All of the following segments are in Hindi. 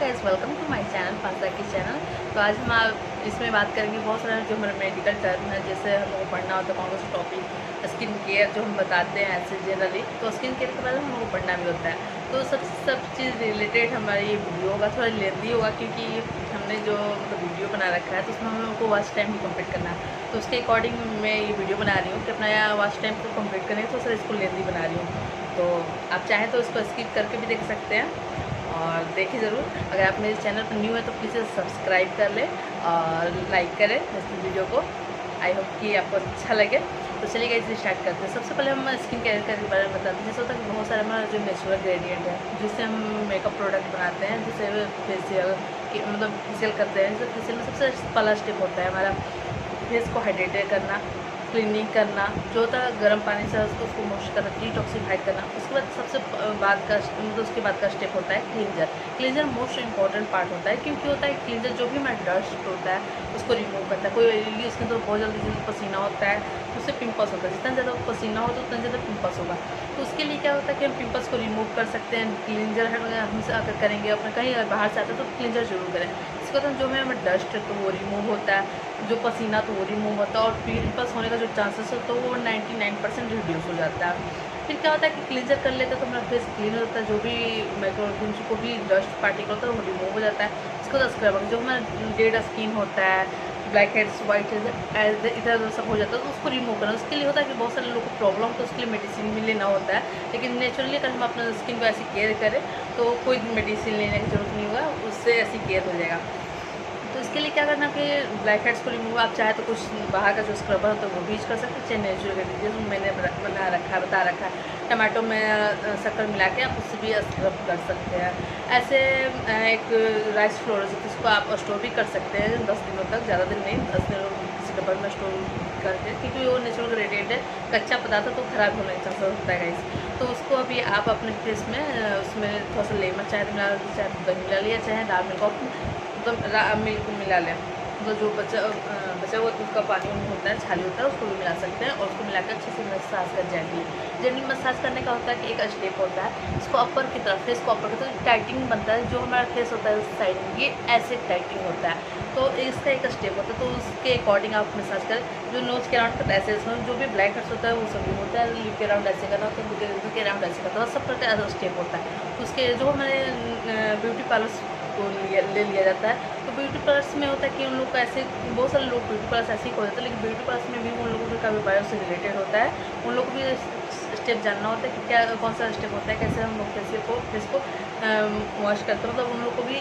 Guys, welcome to my channel pasta की चैनल। तो आज हम इसमें बात करेंगे बहुत सारे जो हमारे मेडिकल टर्म है, जैसे हम लोग को पढ़ना होता है कौन सा टॉपिक स्किन केयर जो हम बताते हैं ऐसे जनरली। तो स्किन केयर के बाद हम लोग को पढ़ना भी होता है। तो सब चीज़ रिलेटेड हमारी ये वीडियो होगा, थोड़ा लेंदी होगा क्योंकि हमने जो वीडियो बना रखा है तो उसमें हम लोग को वॉच टाइम भी कंप्लीट करना है। तो उसके अकॉर्डिंग मैं ये वीडियो बना रही हूँ कि अपना वॉच टाइम को कंप्लीट करने तो सर इसको लेंदी बना रही हूँ। तो आप चाहें तो इसको स्किप करके भी देख सकते हैं और देखिए ज़रूर। अगर आप मेरे चैनल पर न्यू है तो प्लीज़ सब्सक्राइब कर लें और लाइक करें इस वीडियो को। आई होप कि आपको अच्छा लगे। तो चलिए इसे स्टार्ट करते हैं। सबसे पहले हम स्किन केयर के बारे में बताते हैं। जैसे होता है कि बहुत सारे हमारा जो नेचुरल ग्रेडियंट है जिससे हम मेकअप प्रोडक्ट बनाते हैं, जैसे फेशियल की मतलब फेशियल करते हैं। जैसे फेशियल में सबसे पहला स्टेप होता है हमारा फेस को हाइड्रेटेड करना, क्लीनिंग करना, जो होता है गर्म पानी से उसको वॉश करना, डिटॉक्सिफाई करना। उसके बाद सबसे बाद का मतलब उसके बाद का स्टेप होता है cleanser. Cleanser most important part होता है क्योंकि होता है क्लींजर जो भी हमारा डस्ट होता है उसको रिमूव करता है। कोई ऑयली स्किन तो बहुत जल्दी पसीना होता है, उससे पिंपल्स होता है। जितना ज़्यादा पसीना हो तो उतना ज़्यादा पिंपल्स होगा। तो उसके लिए क्या होता है कि हम पिंपल्स को रिमूव कर सकते हैं। क्लींजर हमसे अगर करेंगे, अपने कहीं बाहर से आता है तो क्लींजर जरूर करें। इसके बाद जो है डस्ट है तो वो रिमूव होता है, जो पसीना तो वो रिमूव होता है और पिंपल्स होने का जो चांसेस है तो वो 99% रिड्यूस हो जाता है। फिर क्या होता है कि क्लींजर कर लेते हैं तो हमारा फेस क्लीन हो जाता है, जो भी माइक्रो ऑर्गेनिज्म को भी डस्ट पार्टिकल होता है वो रिमूव हो जाता है। इसके बाद स्क्रबर, जो हमारा डेड स्किन होता है, ब्लैक हेड्स, वाइट हेड्स इधर उधर सब हो जाता है तो उसको रिमूव करना। उसके लिए होता है कि बहुत सारे लोगों को प्रॉब्लम तो उसके लिए मेडिसिन भी लेना होता है, लेकिन नेचुरली अगर हम अपने स्किन को ऐसी केयर करें तो कोई मेडिसिन लेने की ज़रूरत नहीं होगा, उससे ऐसी केयर हो जाएगा। तो इसके लिए क्या करना कि ब्लैक हेड्स को रिमूव आप चाहे तो कुछ बाहर का जो स्क्रबर होता है वो भी यूज कर सकते हैं, चाहे नेचुरल इंग्रेडिएंट्स मैंने बता रखा है। टमाटो में शक्कर मिला के आप उससे भी स्क्रब कर सकते हैं। ऐसे एक राइस फ्लोर है जिसको आप स्टोर भी कर सकते हैं 10 दिनों तक, ज़्यादा दिन नहीं, 10 दिनों किसी डब्बे में स्टोर करके, क्योंकि वो नेचुरल इंग्रेडिएंट है, कच्चा पदार्थ तो ख़राब होने का चांसेस होता है गाइस। तो उसको अभी आप अपने फेस में उसमें थोड़ा सा लेमन चाहे मिला, चाहे दही मिला लिया, चाहे दाल मिल्क मिला लें। मतलब जो बचा हुआ दूध का पानी होता है, छाली होता है, उसको भी मिला सकते हैं और उसको मिलाकर अच्छे से मसाज कर जाएंगे। जेंटली मसाज करने का होता है कि एक स्टेप होता है इसको अपर की तरफ, फेस को अपर की तरफ टाइटिंग बनता है। जो हमारा फेस होता है उस साइड ये ऐसे टाइटिंग होता है, तो इसका एक स्टेप होता है। तो उसके अकॉर्डिंग आप मसाज करें। जो नोज के अराउंड करता है ऐसे, जो भी ब्लैक हेड्स होता है वो सब होता है, लिप के अराउंड ऐसे करना होता है, लिप के अराउंड ऐसे करना होता है, सब प्रकार स्टेप होता है। तो उसके जो हमारे ब्यूटी पार्लर्स को ले लिया जाता है। तो ब्यूटी पार्लर्स में होता है कि उन लोग का ऐसे बहुत सारे लोग ब्यूटी पार्लर्स ऐसे ही खोल देते हैं, लेकिन ब्यूटी पार्लर्स में भी उन लोगों का भी बायो से रिलेटेड होता है। उन लोग को भी स्टेप जानना होता है कि क्या कौन सा स्टेप होता है, कैसे हम लोग फेस को वॉश करते हैं। मतलब उन लोग को भी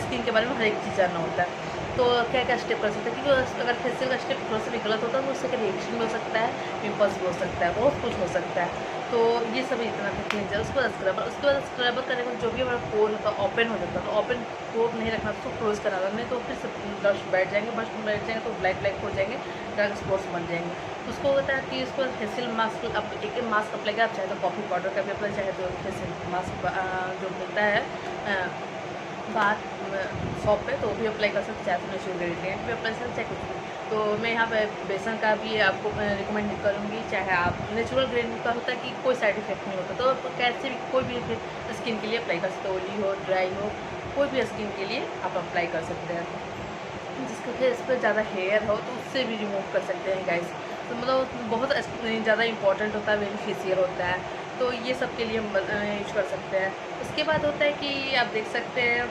स्किन के बारे में हर एक चीज़ जानना होता है। तो क्या क्या स्टेप कर सकते हैं, क्योंकि अगर फेशियल का स्टेप थोड़ा सा भी गलत होता है तो उससे रिएक्शन भी हो सकता है, पिंपल्स भी हो सकता है, बहुत कुछ हो सकता है। तो ये सब इतना क्लींजर। उसके बाद स्क्रबर करने के बाद जो भी हमारा पोर होता है ओपन हो जाता है। तो ओपन पोर नहीं रखना, उसको क्लोज करा देना, नहीं तो फिर सब डस्ट बैठ जाएंगे तो ब्लैक हो जाएंगे, डार्क स्पॉट्स बन जाएंगे। तो उसको होता है कि उसको फेशियल मास्क एक मास्क अप्लाई कर, आप चाहे तो कॉफ़ी पाउडर का भी अप्लाई, चाहे तो फेशियल मास्क जो मिलता है बाहर शॉप पे तो वो भी अप्लाई कर सकते, चाहे तो नेचुरल इंग्रेडिएंट भी अप्लाई कर सकते, चाहे कुछ भी। तो मैं यहाँ पे बेसन का भी आपको रिकमेंड करूँगी। चाहे आप नेचुरल इंग्रेडिएंट का होता है कि कोई साइड इफेक्ट नहीं होता, तो आप कैसे भी कोई भी स्किन के लिए अप्लाई कर सकते हो, ऑयली हो, ड्राई हो, कोई भी स्किन के लिए आप अप्लाई कर सकते हैं। जिसके फेस पर ज़्यादा हेयर हो तो उससे भी रिमूव कर सकते हैं गाइस। तो मतलब बहुत ज़्यादा इंपॉर्टेंट होता है, बेनिफिशियल होता है। तो ये सब के लिए हम यूज कर सकते हैं। उसके बाद होता है कि आप देख सकते हैं,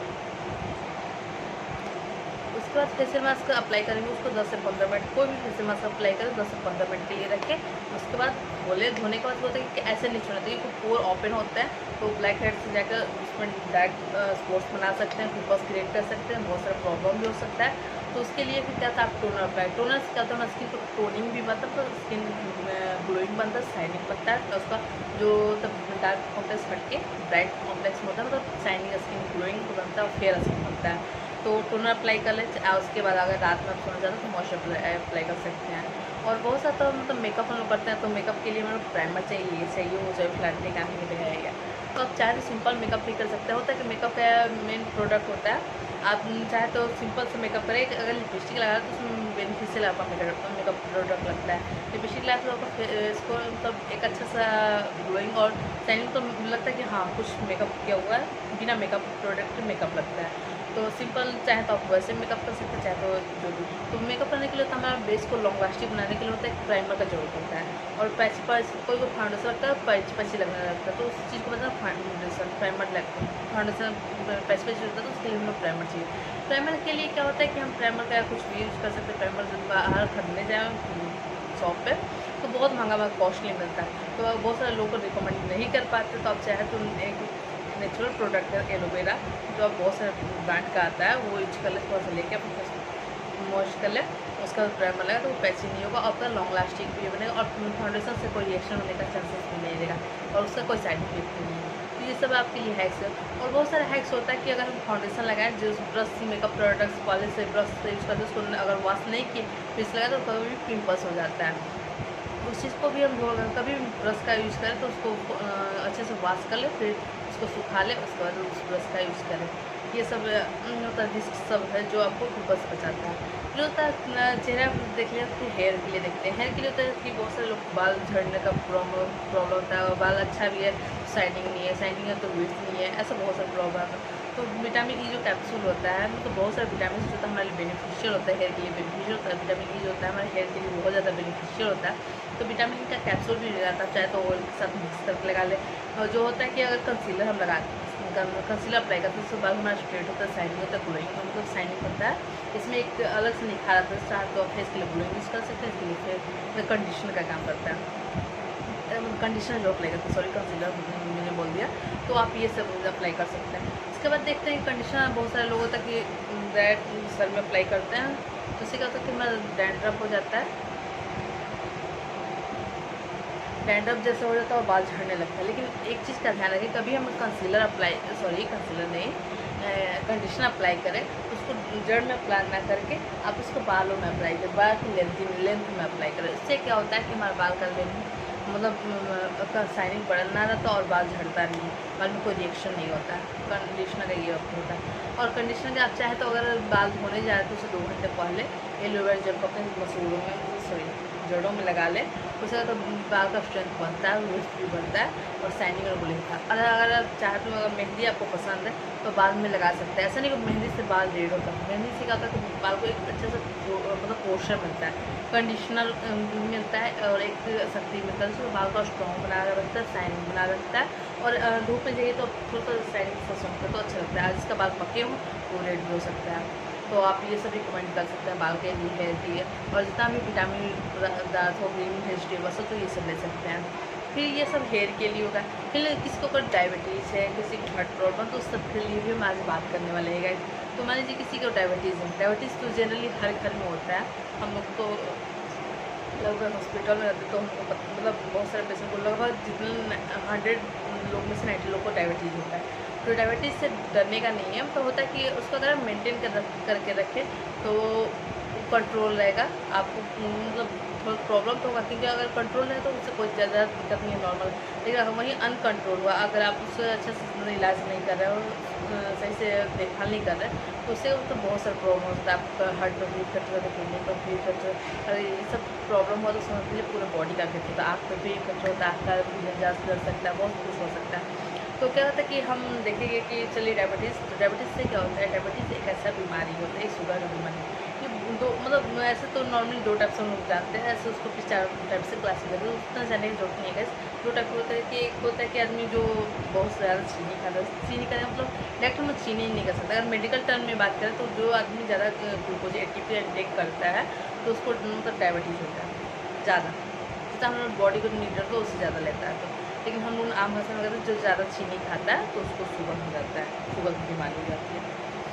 उसके बाद फेशियल मास्क अप्लाई करेंगे, उसको 10 से 15 मिनट, कोई भी फेशियल मास्क अप्लाई करें 10 से 15 मिनट के लिए रखें। उसके बाद धोने के बाद होता है कि ऐसे नहीं छोड़ना चाहिए, क्योंकि पोर ओपन होता है तो ब्लैक हेड से जाकर उसमें डार्क स्पॉट्स बना सकते हैं, पिंपल्स क्रिएट कर सकते हैं, बहुत सारा प्रॉब्लम भी हो सकता है। तो उसके लिए फिर क्या था, आप टोनर अप्लाई, टोनर से क्या होता है स्किन को टोनिंग भी बनता है, तो स्किन ग्लोइंग बनता है, शाइनिंग बनता है। तो उसका जो डार्क कॉम्प्लेक्स हट के ब्राइट कॉम्प्लेक्स में होता है, मतलब शाइनिंग स्किन, ग्लोइंग बनता है और फेयर स्किन बनता है। तो टोनर अप्लाई कर लें। उसके बाद अगर रात में सोना चाहते हैं तो मॉइस्चर अप्लाई कर सकते हैं। और बहुत सारा तो मतलब मेकअप हम लोग करते हैं, तो मेकअप के लिए हमें प्राइमर चाहिए, वो चाहिए, फ्लैट का नहीं रहेगा। तो आप चाहे तो सिंपल मेकअप भी कर सकते हैं। होता है कि मेकअप का मेन प्रोडक्ट होता है, आप चाहे तो सिंपल से मेकअप करें। अगर लिपस्टिक लगाए तो उसमें बेनिफिशियल आपका मेकअप प्रोडक्ट लगता है। लिपस्टिक लगाए तो आपका इसको मतलब एक अच्छा सा ग्लोइंग और शाइनिंग तो लगता है कि हाँ कुछ मेकअप किया हुआ है, बिना मेकअप प्रोडक्ट मेकअप लगता है। तो सिंपल चाहे तो आप वैसे मेकअप कर सकते हैं, चाहे तो जो भी। तो मेकअप करने के लिए तो हमारा बेस को लॉन्ग लास्टिंग बनाने के लिए होता है एक प्राइमर का जरूरत होता है, और पैच पैच कोई कोई फाउंडेशन लगता है, पैच पैच ही लगने लगता है। तो उस चीज़ को मतलब फाउंडेशन प्राइमर लगता है, फाउंडेशन पैच पैच होता है, तो उसके लिए हमें प्राइमर चाहिए। प्राइमर के लिए क्या होता है कि हम प्राइमर का कुछ भी यूज़ कर सकते हैं। प्राइमर जब बाहर खरीदने जाए शॉप पे तो बहुत महंगा कॉस्टली मिलता है, तो बहुत सारे लोगों को रिकमेंड नहीं कर पाते। तो आप चाहे तो एक नेचुरल प्रोडक्ट है एलोवेरा, जो आप बहुत सारे ब्रांड का आता है, वो यूज कर ले, थोड़ा सा लेके अपने वॉश कर ले, उसका प्राइमर लगा तो वो पैची नहीं होगा, आपका लॉन्ग लास्टिंग भी बनेगा और फाउंडेशन से कोई रिएक्शन होने का चांसेस भी नहीं रहेगा और उसका कोई साइड इफेक्ट नहीं है। तो ये सब आपके लिए हैक्स है। और बहुत सारे हैक्स होता है कि अगर हम फाउंडेशन लगाएं, जो ब्रश मेकअप प्रोडक्ट्स पॉलिश से ब्रश से यूज़ करते हैं, उसको अगर वॉश नहीं किए फिर से लगाए तो कभी भी पिम्पल्स हो जाता है। उस चीज़ को भी हम कभी भी ब्रश का यूज़ करें तो उसको अच्छे से वॉश कर ले, फिर उसको सुखा ले, उसके बाद उस ब्रश का यूज़ करें। ये सब होता है, रिस्क सब है जो आपको पिम्पल्स बचाता है। फिर होता है चेहरा देख लिया तो हेयर के लिए देखते हैं। हेयर के लिए होता है कि बहुत सारे लोग बाल झड़ने का प्रॉब्लम होता है, और बाल अच्छा भी है शाइनिंग नहीं है, शाइनिंग है तो विड्थ नहीं है, ऐसा बहुत सारा प्रॉब्लम है। तो विटामिन ई जो कैप्सूल होता है, मतलब बहुत सारे विटामिन जो होता है हमारे लिए बेनिफिशियल होता है, हेयर के लिए बेनिफिशियल होता है। विटामिन ई जो होता है हमारे हेयर के लिए बहुत ज़्यादा बेनिफिशियल होता है। तो विटामिन ई का कैप्सूल भी लगाता है, चाहे तो ऑयल के साथ मिक्स करके लगा ले। और जो होता है कि अगर कंसीलर हम लगाते कंसीलर अप्लाई करते हैं, उसके बाद हमारा स्ट्रेट होता है, शाइनिंग होता है, ग्लोइंग मतलब शाइनिंग होता है। इसमें एक अलग से निखार आता है, चाहे तो आप फेस के लिए ग्लोइंग यूज़ कर सकते हैं, इसके लिए फिर कंडीशनर का काम करता है, कंडीशनर जो अप्लाई करते हैं, सॉरी कंसीलर मैंने बोल दिया। तो आप ये सब अप्लाई कर सकते हैं। इसके बाद देखते हैं कंडीशनर बहुत सारे लोगों तक कि डायरेक्ट सर में अप्लाई करते हैं, तो उससे क्या होता है कि हमारा डैंड्रफ हो जाता है, डैंड्रफ जैसा हो जाता है और बाल झड़ने लगता है। लेकिन एक चीज़ का ध्यान रखें, कभी हम कंसीलर नहीं कंडीशनर अप्लाई करें उसको जड़ में अप्लाई ना करके आप उसको बालों में अप्लाई करें, बाल की लेंथ में अप्लाई करें। इससे क्या होता है कि हमारे बाल का लेंथ मतलब शाइनिंग बढ़ना रहता है और बाल झड़ता नहीं, बाल में कोई रिएक्शन नहीं होता है। कंडीशनर का ये होता है। और कंडीशनर का आप चाहे तो अगर बाल धोने जा रहे तो उसे 2 घंटे पहले एलोवेरा जेल को अपने मसूड़ों में जड़ों में लगा ले, उससे तो बाल का स्ट्रेंथ बनता है, वेस्ट भी बनता है और शाइनिंग और ग्लोइंग था। अगर आप चाहे तो अगर मेहंदी आपको पसंद है तो बाल में लगा सकते हैं। ऐसा नहीं कि मेहंदी से बाल रेड होता है, मेहंदी से क्या होता है कि बाल को एक अच्छे से मतलब पोर्शन मिलता है, कंडीशनर मिलता है और एक शक्ति मिलता है, जिसको बाल को स्ट्रॉन्ग बना रखता है, शाइनिंग बना रखता है। और धूप में जाइए तो थोड़ा सा शाइनिंग से होता है तो अच्छा लगता है। जिसका बाल पके हों वो रेड भी हो सकता है। तो आप ये सब रिकमेंड कर सकते हैं बाल के लिए, हेयर के लिए। और जितना भी विटामिन पदार्थ हो, ग्रीन वेजिटेबल्स हो, तो ये सब ले सकते हैं। फिर ये सब हेयर के लिए होगा। फिर किसी को अगर डायबिटीज़ है, किसी को हार्ट प्रॉब्लम, तो उस सब के लिए भी हम आज बात करने वाले हैं गाइस। तो मान लीजिए किसी को डायबिटीज़ है, डायबिटीज़ तो जनरली हर घर में होता है। हम लोग तो लगभग हॉस्पिटल में रहते तो हमको मतलब बहुत सारे पेशेंट को लगभग जितने 100 लोग में से 90 लोग को डायबिटीज़ होता है। तो डायबिटीज़ से डरने का नहीं है, तो होता है कि उसको अगर मेंटेन करके रखें तो कंट्रोल रहेगा। आपको मतलब थोड़ा प्रॉब्लम तो होगा, क्योंकि अगर कंट्रोल है तो उससे कोई ज़्यादा दिक्कत नहीं है, नॉर्मल। लेकिन अगर वहीं अनकंट्रोल हुआ, अगर आप उससे अच्छे से इलाज नहीं कर रहे हो, सही से देखभाल नहीं कर रहे, तो उससे तो बहुत सारे प्रॉब्लम होता है। आपका हार्ट में भी इफेक्ट होता है, किडनी पर भी इफेक्ट होता है। अगर ये सब प्रॉब्लम हो तो समझ लीजिए पूरे बॉडी का इफेक्ट होता है। आँख पर भी इफेक्ट होता है, आँख का भी मिजाज कर सकता है, बहुत कुछ हो सकता है। तो क्या होता है कि हम देखेंगे कि चलिए डायबिटीज़ से क्या होता है। डायबिटीज़ एक ऐसा बीमारी होता है, शुगर का बीमारी, कि दो मतलब ऐसे तो नॉर्मली 2 टाइप से हम लोग जानते हैं, ऐसे उसको फिर 4 टाइप से क्लासिफाई करते हैं, उतना जानने की जरूरत नहीं है। 2 टाइप होता है कि एक होता है कि आदमी जो बहुत ज़्यादा चीनी खाता है, चीनी का मतलब डायरेक्ट हम चीनी ही नहीं कर सकते। अगर मेडिकल टर्म में बात करें तो जो आदमी ज़्यादा ग्लूकोज ATP इंटेक करता है तो उसको मतलब डायबिटीज़ होता है ज़्यादा, जितना हमारे बॉडी को नीड रहता है उससे ज़्यादा लेता है। तो लेकिन हम लोग आम भाषा में कहते हैं जो ज़्यादा चीनी खाता है तो उसको शुगर हो जाता है, शुगर की बीमारी हो जाती है।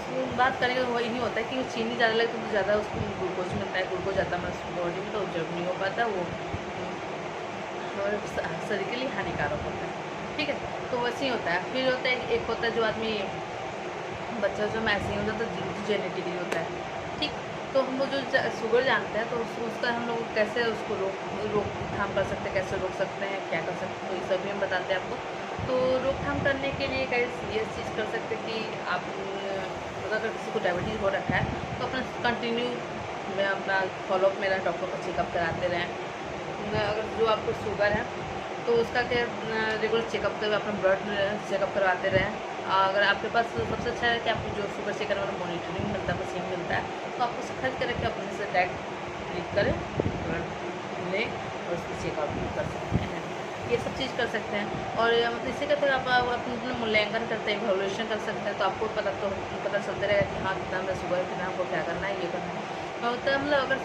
तो बात करेंगे तो वही नहीं होता है कि चीनी ज़्यादा लगता है तो ज़्यादा उसको ग्लूकोज मिलता है, ग्लूकोज ज़्यादा हमारे बॉडी में तो जब नहीं हो पाता, वो हमारे शरीर के लिए हानिकारक होता है। ठीक है, तो वैसे ही होता है। फिर होता है एक होता है जो आदमी बच्चा जो ऐसे ही होता है तो जेनेटिकली होता है। ठीक, तो हम लोग जो शुगर जानते हैं तो उसका हम लोग कैसे उसको रोकथाम कर सकते हैं, कैसे रोक सकते हैं, क्या कर सकते हैं, तो ये सभी हम बताते हैं आपको। तो रोकथाम करने के लिए कैसे ये चीज़ कर सकते हैं कि आप अगर किसी को डायबिटीज़ हो रखा है तो अपना कंटिन्यू में अपना फॉलोअप मेरा डॉक्टर को चेकअप कराते रहें। अगर जो आपको शुगर है तो उसका क्या रेगुलर चेकअप कर अपना ब्लड चेकअप करवाते रहें। अगर आपके पास सबसे अच्छा है कि आपको जो शुगर चेक करने वाला मॉनिटरिंग मिलता है, मशीन मिलता है, तो आप उसे खरीद कर रखें, अपने से डायरेक्ट क्लिक करें, ब्लड लें और उसकी चेकअप कर सकते हैं। ये सब चीज़ कर सकते हैं। और मतलब इसी का तो आप अपना मूल्यांकन करते हैं, इवैल्यूएशन कर सकते हैं, तो आपको पता चलता रहेगा कि हाँ कितना मेरा शुगर, कितना आपको क्या करना है, ये करना है। तो मतलब अगर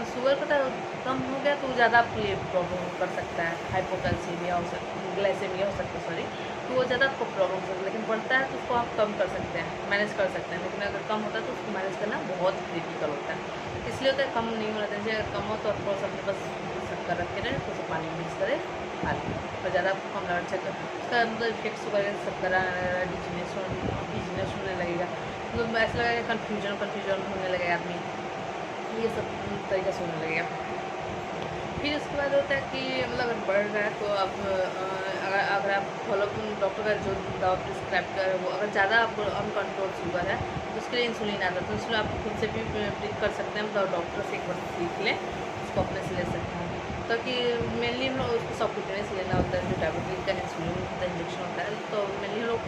शुगर का कम हो गया तो ज़्यादा आपको ये प्रॉब्लम कर सकता है, हाइपोकैल्सीमिया हो सकता, ग्लाइसेमिया हो सकता है, सॉरी, तो वो ज़्यादा आपको प्रॉब्लम हो सकता है। लेकिन बढ़ता है तो उसको आप कम कर सकते हैं, मैनेज कर सकते हैं। लेकिन अगर कम होता है तो उसको मैनेज करना बहुत क्रिटिकल होता है। इसलिए होता है कम नहीं होना चाहिए। अगर कम हो तो आप थोड़ा सा अपने पास शक्कर रख के रहें, थोड़ा सा पानी मिक्स करें, खा लें। और ज़्यादा आपको कम लगना चाहिए उसका मतलब इफेक्ट्स वगैरह शक्कर डिजीनेस होने लगेगा, मतलब ऐसा लगेगा कन्फ्यूजन होने लगेगा आदमी, ये सब तरीके से होने लगेगा। फिर उसके बाद होता है कि मतलब अगर बढ़ रहा है तो आप अगर आप फॉलो डॉक्टर का जो दवा प्रिस्क्राइब कर वो अगर ज़्यादा आपको अनकंट्रोल शुगर है तो उसके लिए इंसुलिन आता है, तो इंसुलिन आप खुद से भी ब्रीथ कर सकते हैं, मतलब डॉक्टर से एक बार सीख लें, उसको अपने से ले सकते हैं। ताकि मेनली हम लोग उसको सबक्यूटेनियस लेना होता है, जो डायबिटीज का इंसुलिन होता है, इंजेक्शन होता है, तो मेनली हम लोग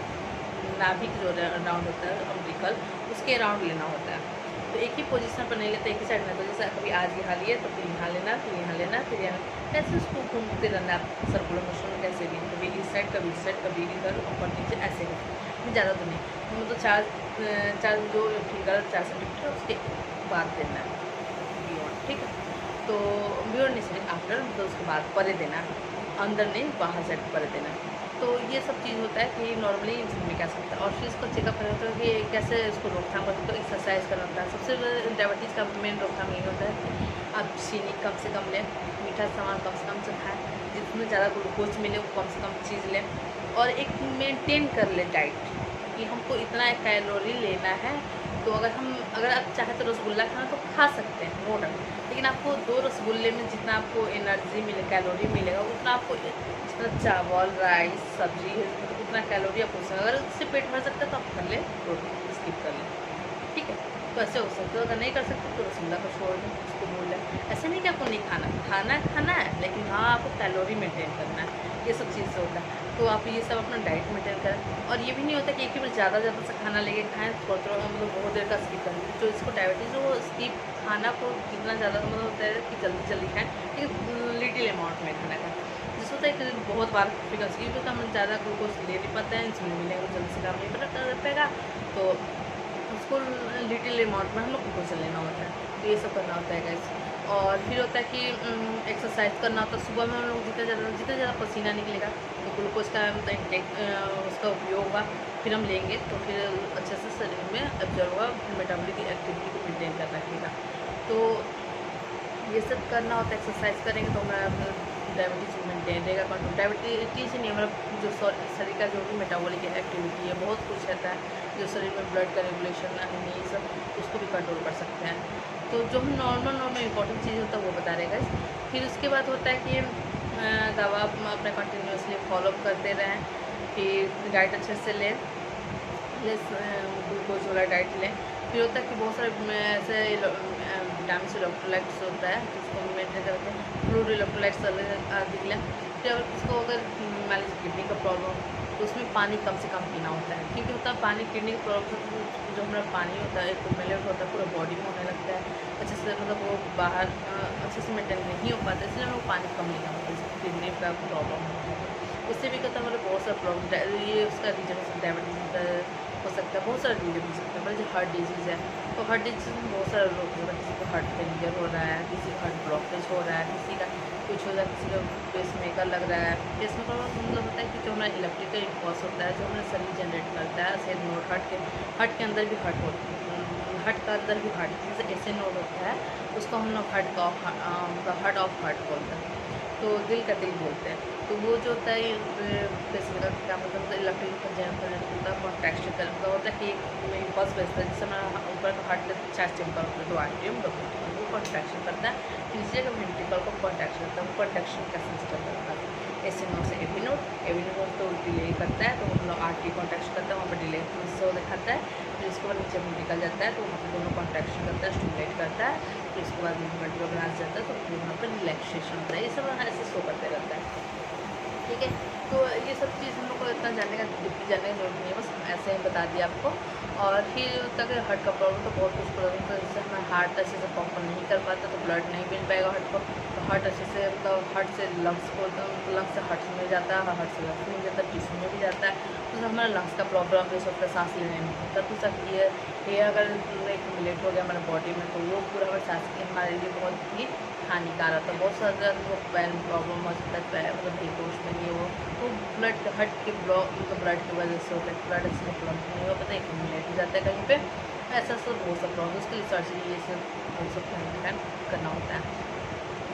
नाभिक जो राउंड होता है अम्बिकल, उसके राउंड लेना होता है। तो एक ही पोजीशन पर नहीं लेते, एक ही साइड में, तो जैसे कभी आज यहाँ लिए तो फिर यहाँ लेना, फिर यहाँ लेना, फिर यहाँ, कैसे उसको घूमते रहना आप सर्कुलर मोशन में, कैसे भी, कभी इस साइड, कभी इस साइड, कभी इधर, ऊपर नीचे, ऐसे करते, ज़्यादा तो नहीं, मतलब चार जो फिंगर 4 सेंटीमीटर उसके बाद देना है बियॉन्ड, ठीक है। तो बियॉन्ड नहीं, सॉरी आफ्टर, मतलब उसके बाद परे देना, अंदर नहीं बाहर साइड परे देना। तो ये सब चीज़ होता है कि नॉर्मली इंसान में क्या सकता है। और फिर इसको चेकअप करना होता है कि कैसे इसको रोकथाम करते, तो एक्सरसाइज करना होता है। सबसे डायबिटीज़ का मेन रोकथाम यही होता है आप चीनी कम से कम लें, मीठा सामान कम से कम से खाएँ, जिसमें ज़्यादा ग्लूकोज मिले वो कम से कम चीज़ लें, और एक मेंटेन कर लें डाइट कि हमको इतना कैलोरी लेना है। तो अगर आप चाहें तो रसगुल्ला खाना तो खा सकते हैं, नो डाउट, लेकिन आपको 2 रसगुल्ले में जितना आपको एनर्जी मिले, कैलोरी मिलेगा, उतना आपको जितना चावल, राइस, सब्जी है, मतलब उतना कैलोरी आपको, अगर उससे पेट भर सकता है तो आप कर लें, रोटी स्किप कर लें, ठीक है। तो ऐसे हो सकता है। अगर नहीं कर सकते तो रसगुल्ला को छोड़ दें, उसको भूल लें। ऐसा नहीं कि आपको नहीं खाना है, लेकिन हाँ आपको कैलोरी मेंटेन करना है, ये सब चीज़ से होता है। तो आप ये सब अपना डाइट मेंटेन करें। और ये भी नहीं होता कि एक ही बार ज़्यादा सा खाना लेके खाएँ, थोड़ा मतलब बहुत देर का स्किप करें। जो इसको डायबिटीज़ हो वो स्किप खाना को कितना ज़्यादा मतलब होता है कि जल्दी जल्दी खाएँ, लेकिन लिटिल अमाउंट में खाना खाएँ। जिससे होता है कि बहुत बार फिगर स्किप होता है, हम ज़्यादा ग्लूकोज ले नहीं पाते हैं, इंसुलिन मिलेगा जल्दी से काम नहीं कर पाएगा, तो उसको लिटिल अमाउंट में हम लोग ग्लूकोज लेना होता है। तो ये सब करना होता है गाइस। और फिर होता है कि एक्सरसाइज करना होता है। सुबह में हम लोग जितना ज़्यादा पसीना निकलेगा तो ग्लूकोज का मतलब इंटेक उसका उपयोग होगा, फिर हम लेंगे तो फिर अच्छे से शरीर में एब्जॉर्ब होगा, मेटाबॉलिक एक्टिविटी को मेंटेन कर रखेगा। तो ये सब करना होता है। एक्सरसाइज करेंगे तो हमारा डायबिटीज़ मेंटेन रहेगा। कंट्रोल डायबिटीज़ नहीं, हमारा जो शरीर का जो भी मेटाबॉलिक एक्टिविटी है, बहुत कुछ रहता है जो शरीर में ब्लड का रेगुलेशन ये सब, उसको भी कंट्रोल कर सकते हैं। तो जो हम नॉर्मल इंपॉर्टेंट चीज़ होता है वो बता रहेगा। फिर उसके बाद होता है कि दवा अपने कंटिन्यूसली फॉलोअप करते रहें, फिर डाइट अच्छे से लें, ग्लूकोज वाला डाइट लें। फिर होता है कि बहुत सारे ऐसे विटामिन से इलेक्ट्रोलाइट्स होता है, तो उसको मेंटेन करके फ्लूइड इलेक्ट्रोलाइट्स अधिक लें। फिर अगर किसको अगर मान लीजिए किडनी का प्रॉब्लम, तो उसमें पानी कम से कम पीना होता है, क्योंकि होता है पानी किडनी की प्रॉब्लम जो हमारा पानी होता है एक्यूमुलेट होता है पूरा बॉडी में होने लगता है अच्छे से, मतलब वो बाहर अच्छे से मेंटेन नहीं हो पाता, इसलिए हमें पानी कम लेना होता है, इससे किडनी का प्रॉब्लम होता है। उससे भी कहता है हमारे बहुत सारा प्रॉब्लम, ये उसका रीजन हो सकता है, डायबिटीज हो सकता है, बहुत सारा रीजन हो सकता है। मतलब जो हार्ट डिजीज़ है, तो हार्ट डिजीज़ में बहुत सारे लोग होता है, किसी को हार्ट फेलियर हो रहा है, किसी को हार्ट ब्लॉकेज हो रहा है, किसी का कुछ हो रहा है, किसी का पेस मेकर लग रहा है। पेस मेकर मतलब होता है कि जो हमारा इलेक्ट्रिकल इम्पल्स होता है, जो हमारा शरीर जनरेट करता है, ऐसे नोड हार्ट के अंदर भी हार्ट का अंदर भी हार्ट, जैसे ऐसे नोड होता है, उसको हम लोग हार्ट ऑफ हार्ट बोलते हैं, तो दिल का दिल बोलते हैं। तो वो जो होता है पेस मेकर का मतलब इलेक्ट्रिकल होता है, कॉन्ट्रैक्शन का होता है कि इम्पल्स भेजता है, जिससे हमारा ऊपर का हार्ट 4 चैम्बर होता है, 2 आर्टरियम, 2 वेंट्रिकल, वो कॉन्ट्रैक्शन करता है, नीचे का वेंट्रिकल को कॉन्ट्रैक्शन करता है, वो कॉन्ट्रैक्शन का सिस्टम करता है। AC नोड से AV नोड तो डिले करता है, तो हम लोग RT कॉन्ट्रैक्शन करता है, वहाँ पर डिले शो दिखाता है। फिर उसके बाद नीचे में निकल जाता है, तो वहाँ पर दोनों कॉन्ट्रैक्शन करता है, स्टिमुलेट करता है। फिर उसके बाद वर्टिब्रल ब्रांच जाता है, तो फिर वहाँ पर रिलैक्सेशन होता है। ये सब ऐसे शो करते रहता है, ठीक है। तो ये सब चीज़ हम लोग को इतना जानने का डिप्ली जानने की जरूरत नहीं है, बस ऐसे ही बता दिया आपको। और फिर तक हार्ट का प्रॉब्लम तो बहुत कुछ प्रॉब्लम, तो जैसे हमारा हार्ट अच्छे से पंप नहीं कर पाता तो ब्लड नहीं मिल पाएगा हार्ट को। तो हार्ट अच्छे से मतलब हार्ट से लंग्स को, लंग्स से हार्ट में जाता है, हार्ट से लंग्स में जाता है, टिश्यू में भी जाता है। तो हमारा लंग्स का प्रॉब्लम भी होता है, सांस लेने में होता है। तो सब ये अगर एक्यूमुलेट हो गया हमारे बॉडी में, तो वो पूरा हमारे सांस के हमारे लिए बहुत ही हानिकारक है। बहुत सारा पैन प्रॉब्लम हो सकता है, मतलब बेहोश में ये वो, तो ब्लड हार्ट के ब्लॉक मतलब ब्लड की वजह से होता है। ब्लड अच्छे से ब्लॉक नहीं हो पाता, एक्यूमुलेट हो जाता है कहीं पे, ऐसा सब हो सब प्रॉब्लम। उसके लिए सर्जरी ये सब करना होता है।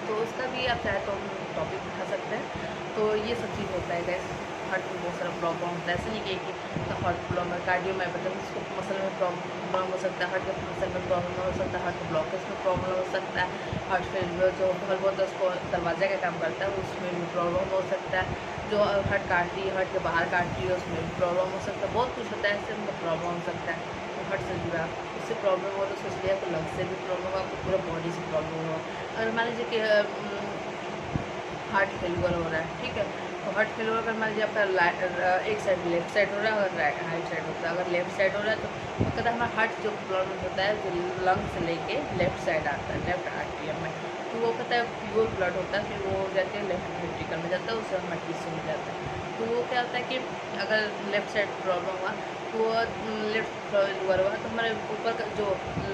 तो उसका भी आप चाहे तो टॉपिक उठा सकते हैं। तो ये सब चीज़ होता है गैस, हार्ट में बहुत सारा प्रॉब्लम होता है। ऐसे नहीं कि तो हार्ट प्रॉब्लम है, कार्डियोमायोपैथी उसको मसल में प्रॉब्लम हो सकता है, हार्ट के मसल में प्रॉब्लम हो सकता है, हार्ट के ब्लॉकेज में प्रॉब्लम हो सकता है, हार्ट फेलियर जो बहुत बहुत उसको दरवाजे का काम करता है उसमें भी प्रॉब्लम हो सकता है, जो हार्ट काट रही है, हार्ट के बाहर काट रही है उसमें भी प्रॉब्लम हो सकता है। बहुत कुछ होता है, ऐसे मतलब प्रॉब्लम हो सकता है। तो हार्ट से जुड़ा उससे प्रॉब्लम हो तो सोच लिया, तो लंग्स से भी प्रॉब्लम हो, आपको पूरा बॉडी से प्रॉब्लम हो। अगर मान लीजिए कि हार्ट फेलियर हो रहा है, ठीक है, तो हार्ट फेलियर अगर मान लीजिए आपका एक साइड लेफ्ट साइड हो रहा है और राइट साइड होता है। अगर लेफ्ट साइड हो रहा है तो कहता है हमारा हार्ट जो प्रॉब्लम होता है, जो लंग से लेके लेफ्ट साइड आता है, लेफ्ट आर्टियम में, तो वो कहता है प्योर ब्लड होता है, फिर वो जाके लेफ्ट वेंट्रिकल में जाता है, उससे हमारा टिश्यू में जाता है। तो वो क्या होता है कि अगर लेफ्ट साइड प्रॉब्लम हुआ तो लेफ्ट फेलियर हुआ तो हमारे ऊपर का जो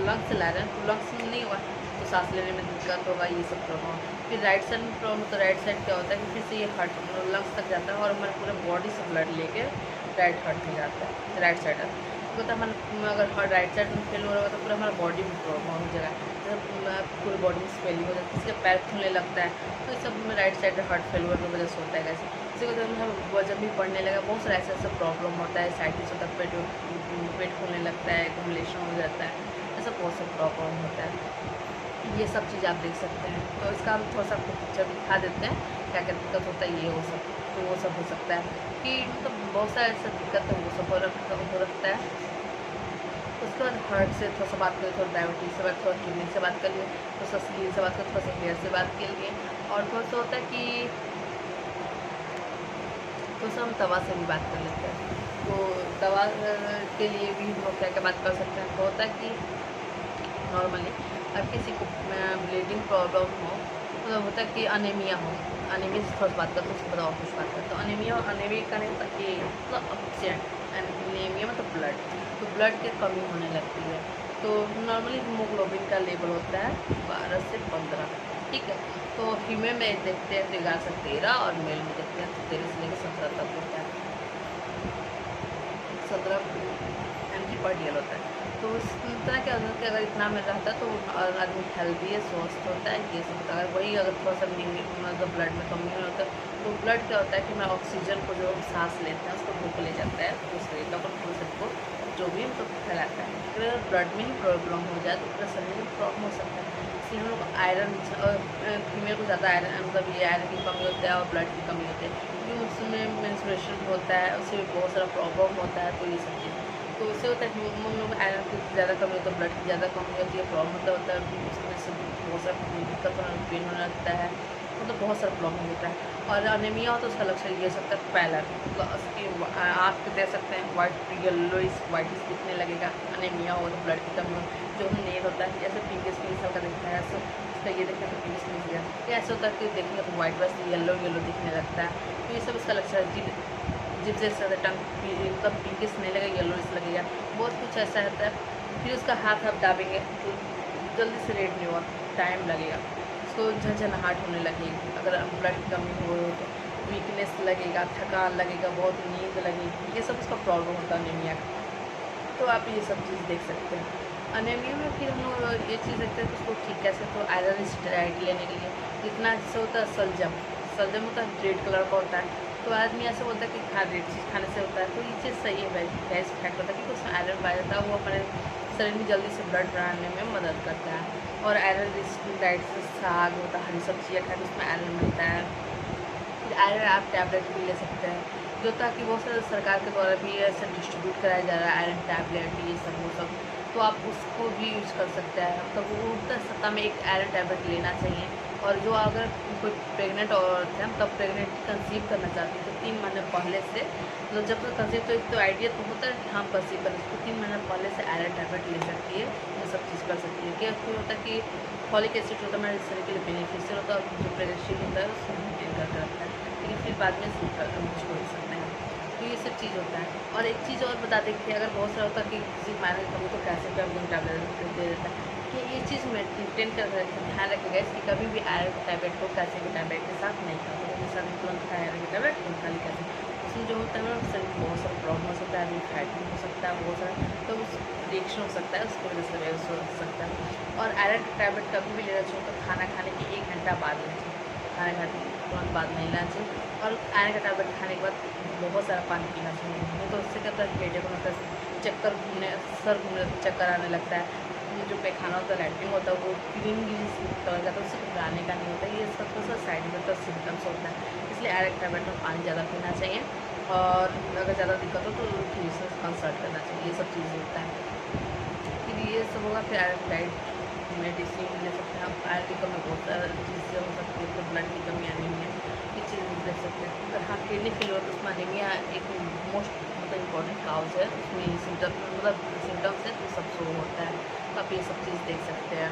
लंग्स ला रहे हैं, तो लंग्स में नहीं हुआ तो सांस लेने में दिक्कत होगा, ये सब प्रॉब्लम। फिर राइट साइड में प्रॉब्लम, तो राइट साइड क्या होता है कि फिर से ये हार्ट लंग्स तक जाता है और हमारे पूरे बॉडी से ब्लड लेके राइट हार्ट में जाता है, राइट साइड। तो मतलब हमारा अगर राइट साइड में फेल हो रहा होगा तो पूरा हमारा बॉडी में प्रॉब्लम हो जाएगा, पूरी बॉडी में स्वेलिंग हो जाती है, इसके पैर खुलने लगता है। तो इस सब में राइट साइड हार्ट फेलियर की वजह से होता है। ऐसे इसी वजह से हम वजन भी बढ़ने लगा, बहुत सारा ऐसा प्रॉब्लम होता है, साइटिस होता है, पेट खुलने लगता है, एक्यूमुलेशन हो जाता है, ऐसा बहुत सा प्रॉब्लम होता है। ये सब चीज़ आप देख सकते हैं। तो इसका हम थोड़ा सा आपको पिक्चर दिखा देते हैं क्या क्या दिक्कत होता है, ये वो सब, तो वो सब हो सकता है कि मतलब बहुत सारा ऐसा दिक्कत है, वो सब हो रखता है। उसके बाद हार्ट से थोड़ा सा बात करें, थोड़ा डायबिटीज से बात, थोड़ा किडनी से बात कर लिए, थोड़ा सा स्किन से बात करें, थोड़ा सा हेयर से बात कर लिए, और थोड़ा सा होता है कि थोड़ा सा हम दवा से भी बात कर लेते हैं। तो दवा के लिए भी हम लोग क्या क्या बात कर सकते हैं। तो होता है कि नॉर्मली अगर किसी को ब्लीडिंग प्रॉब्लम हो, मतलब होता है कि अनेमिया हो, अनेमिया से थोड़ा बात करते हैं, उसके बाद और कुछ बात करते हैं। तो अनेमिया का नहीं होता कि मतलब अपसेंट, अनेमिया मतलब ब्लड, तो ब्लड की कमी होने लगती है। तो नॉर्मली हीमोग्लोबिन का लेवल होता है 12 से 15, ठीक है। तो फीमेल में देखते हैं तो 11 से 13 और मेल में देखते हैं तो 13 से लेकर 17 तक होता है, 17 mg पर डीएल होता है। तो उस तरह क्या होता है कि अगर इतना में रहता है तो आदमी हेल्दी है, स्वस्थ होता है, ये सब होता है। अगर वही अगर थोड़ा सा मतलब ब्लड में कमी होता है तो ब्लड क्या होता है कि हमारा ऑक्सीजन को जो सांस लेते हैं उसको रोक ले जाता है, तो शरीर का शरीर को जो भी मतलब फैलाता है। अगर ब्लड में ही प्रॉब्लम हो जाए तो पूरा शरीर में प्रॉब्लम हो सकता है। इसलिए हम लोग आयरन, फीमेल को ज़्यादा आयरन मतलब ये आयरन की कमी होती है और ब्लड की कमी होती है, क्योंकि उसमें मेंस्ट्रुएशन होता है, उससे भी बहुत सारा प्रॉब्लम होता है। तो ये सब चीज़ तो उससे होता है कि हम लोग में आयरन की ज़्यादा कमी होती है, ब्लड की ज़्यादा कमी होती है, प्रॉब्लम होता है, उसमें से बहुत सारा दिक्कत होना, पेन होने लगता है, मतलब बहुत सारा प्रॉब्लम होता है। और अनेमिया हो तो उसका लक्षण ये हो सकता है पैलर, मतलब उसकी आँख दे सकते हैं वाइट, येलोइश वाइटिस दिखने लगेगा। अनेमिया हो तो ब्लड की कमी हो, जो नेल होता है जैसे पिंकिश पिंकिश हल्का दिखता है, ऐसे उसका ये देखते हैं तो पिंकिश पिंकिश दिखता है, ऐसे होता है कि देखेंगे तो वाइट बस येलो दिखने लगता है। तो ये सब इसका लक्षण है। जिप जैसे टंग एकदम पिंकिश नहीं लगेगा, येलोइश लगेगा, बहुत कुछ ऐसा रहता है। फिर उसका हाथ आप दाबेंगे तो जल्दी से रेड नहीं होगा, टाइम लगेगा, उसको झंझनाहट होने लगेगी। अगर ब्लड की कमी हो तो वीकनेस लगेगा, थकान लगेगा, बहुत नींद लगेगी, ये सब उसका प्रॉब्लम होता है अनीमिया का। तो आप ये सब चीज़ देख सकते हैं। अनीमिया में फिर हम लोग ये चीज़ देखते हैं कि उसको ठीक कैसे, तो आयरन स्टेरॉइड लेने के लिए जितना जैसे होता है सलजम होता है, रेड कलर का होता है। तो आदमी ऐसा बोलता है कि रेड चीज़ खाने से होता है, तो ये चीज़ सही है, बेस्ट फैक्ट होता है क्योंकि उसमें आयरन पाया जाता है, वो हमारे शरीर में जल्दी से ब्लड बढ़ाने में मदद करता है। और आयरन रिच डाइट से साग होता है, हरी सब्जियाँ खाते उसमें आयरन मिलता है। आयरन आप टैबलेट भी ले सकते हैं, जो ताकि बहुत सारे सरकार के द्वारा भी ऐसे डिस्ट्रीब्यूट कराया जा रहा है आयरन टैबलेट, ये सब वो सब, तो आप उसको भी यूज कर सकते हैं। मतलब वो सप्ताह में एक आयरन टैबलेट लेना चाहिए। और जो अगर कोई प्रेग्नेंट औरत है, तब प्रेग्नेंट कंसीव करना चाहती है, तो 3 महीने पहले से, मतलब जब तक कंसीव, तो एक तो आइडिया तो होता है कि हम कंसीव करें, तो 3 महीने पहले से आयरन टैबलेट ले सकती है, ये सब चीज़ कर सकती है। क्या होता है कि फॉलिक एसिड होता है हमारे शरीर के लिए बेनिफिशियल होता है, और जो प्रेगनेंसी होता है उसको मेंटेन करके रखता है, लेकिन फिर बाद में छोड़ सकते हैं। तो ये सब चीज़ होता है। और एक चीज़ और बता दें कि अगर बहुत सारा होता है कि किसी मायने की कमी, तो कैसे भी अपनी टैबलेट दे देता है, कि ये चीज़ मेंटेन कर ध्यान रखिएगा इसकी, कभी भी आयरन टैबलेट को कैसे भी टैबलेट के साथ नहीं खाते, उसके साथ तुरंत खाए आयरन की टैबलेट तुरंत खाली कैसे, उसमें जो होता है ना शरीर में बहुत सारा प्रॉब्लम हो सकता है, फैटिंग हो सकता है, बहुत सारा तो उस रिएक्शन हो सकता है, उसकी वजह से बेहोश हो सकता है। और आयरन टैबलेट कभी भी लेना चाहिए तो खाना खाने के 1 घंटा बाद लेना चाहिए, खाना खाने के तुरंत बाद नहीं लेना चाहिए। और आयरन का टैबलेट खाने के बाद बहुत सारा पानी पीना चाहिए, नहीं तो उससे क्या होता है हेडेक होता है, चक्कर घूमने, सर घूमने, चक्कर आने लगता है, जो पैखाना होता है, लैट्रिन होता है, वो ग्रीन कलर का, तो उससे घबराने का नहीं होता, ये सब थोड़ा सा साइड इफेक्ट और सिम्टम्स होता है। इसलिए आयरन टैबलेट में पानी ज़्यादा पीना चाहिए, और अगर ज़्यादा दिक्कत हो तो फिजिशियन कंसल्ट करना चाहिए, ये सब चीज़ होता है। फिर ये सब होगा, फिर आयरन डाइट मेडिसिन ले सकते हैं आप। आयरन की कमी बहुत सारी चीज़ें हो सकती है, तो ब्लड की कमी एनीमिया, ये चीज़ ले सकते हैं। अगर हाँ किडनी फेलियर तो उसमें एनीमिया एक मोस्ट मतलब इम्पॉर्टेंट काउज है, उसमें सिम्टम्स है, तो सब शो होता है, तो आप ये सब चीज़ देख सकते हैं।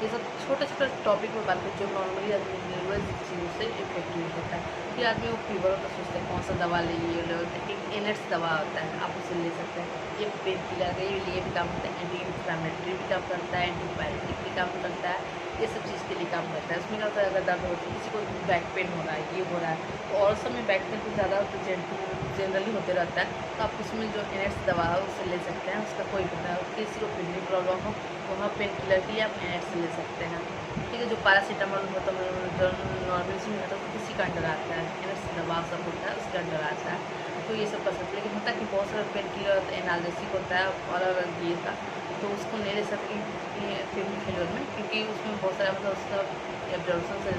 ये सब छोटे छोटे टॉपिक में बात करें जो नॉर्मली आदमी न्यूरल चीज़ों से इफेक्टिव होता है, कि आदमी को फीवर हो तो सोचते हैं कौन सा दवा लिए, एक एनर्स दवा होता है, आप उसे ले सकते हैं। ये पेन किलर है, ये लिए भी काम करता है, एंटी इन्फ्लेमेटरी भी काम करता है, एंटीबायोटिक भी काम करता है, ये सब चीज़ के लिए काम करता है। उसमें क्या होता है, अगर दर्द होती है, किसी को बैक पेन हो रहा है, ये हो रहा है, तो और सब में बैक पेन कुछ ज़्यादा जनरली होते रहता है, तो आप उसमें जो एनर्स दवा है उसे ले सकते हैं, उसका कोई किसी को किडनी प्रॉब्लम हो, वहाँ पेन किलर के लिए आप एनर्स ले सकते हैं। ठीक है, जो पैरासीटामोल होता है, जो नॉर्मल में होता है, किसी का अंडर आता है, एनर्स दवा सब होता है, उसका अंडर आता है, तो ये सब कर सकते हैं। लेकिन होता है कि बहुत सारा पेन किलर होता है, एनाल्जेसिक होता है, और अगर ये का तो उसको नहीं ले सकते किडनी फेलियर में, क्योंकि उसमें बहुत सारा मतलब उसका एब्जॉर्प्शन से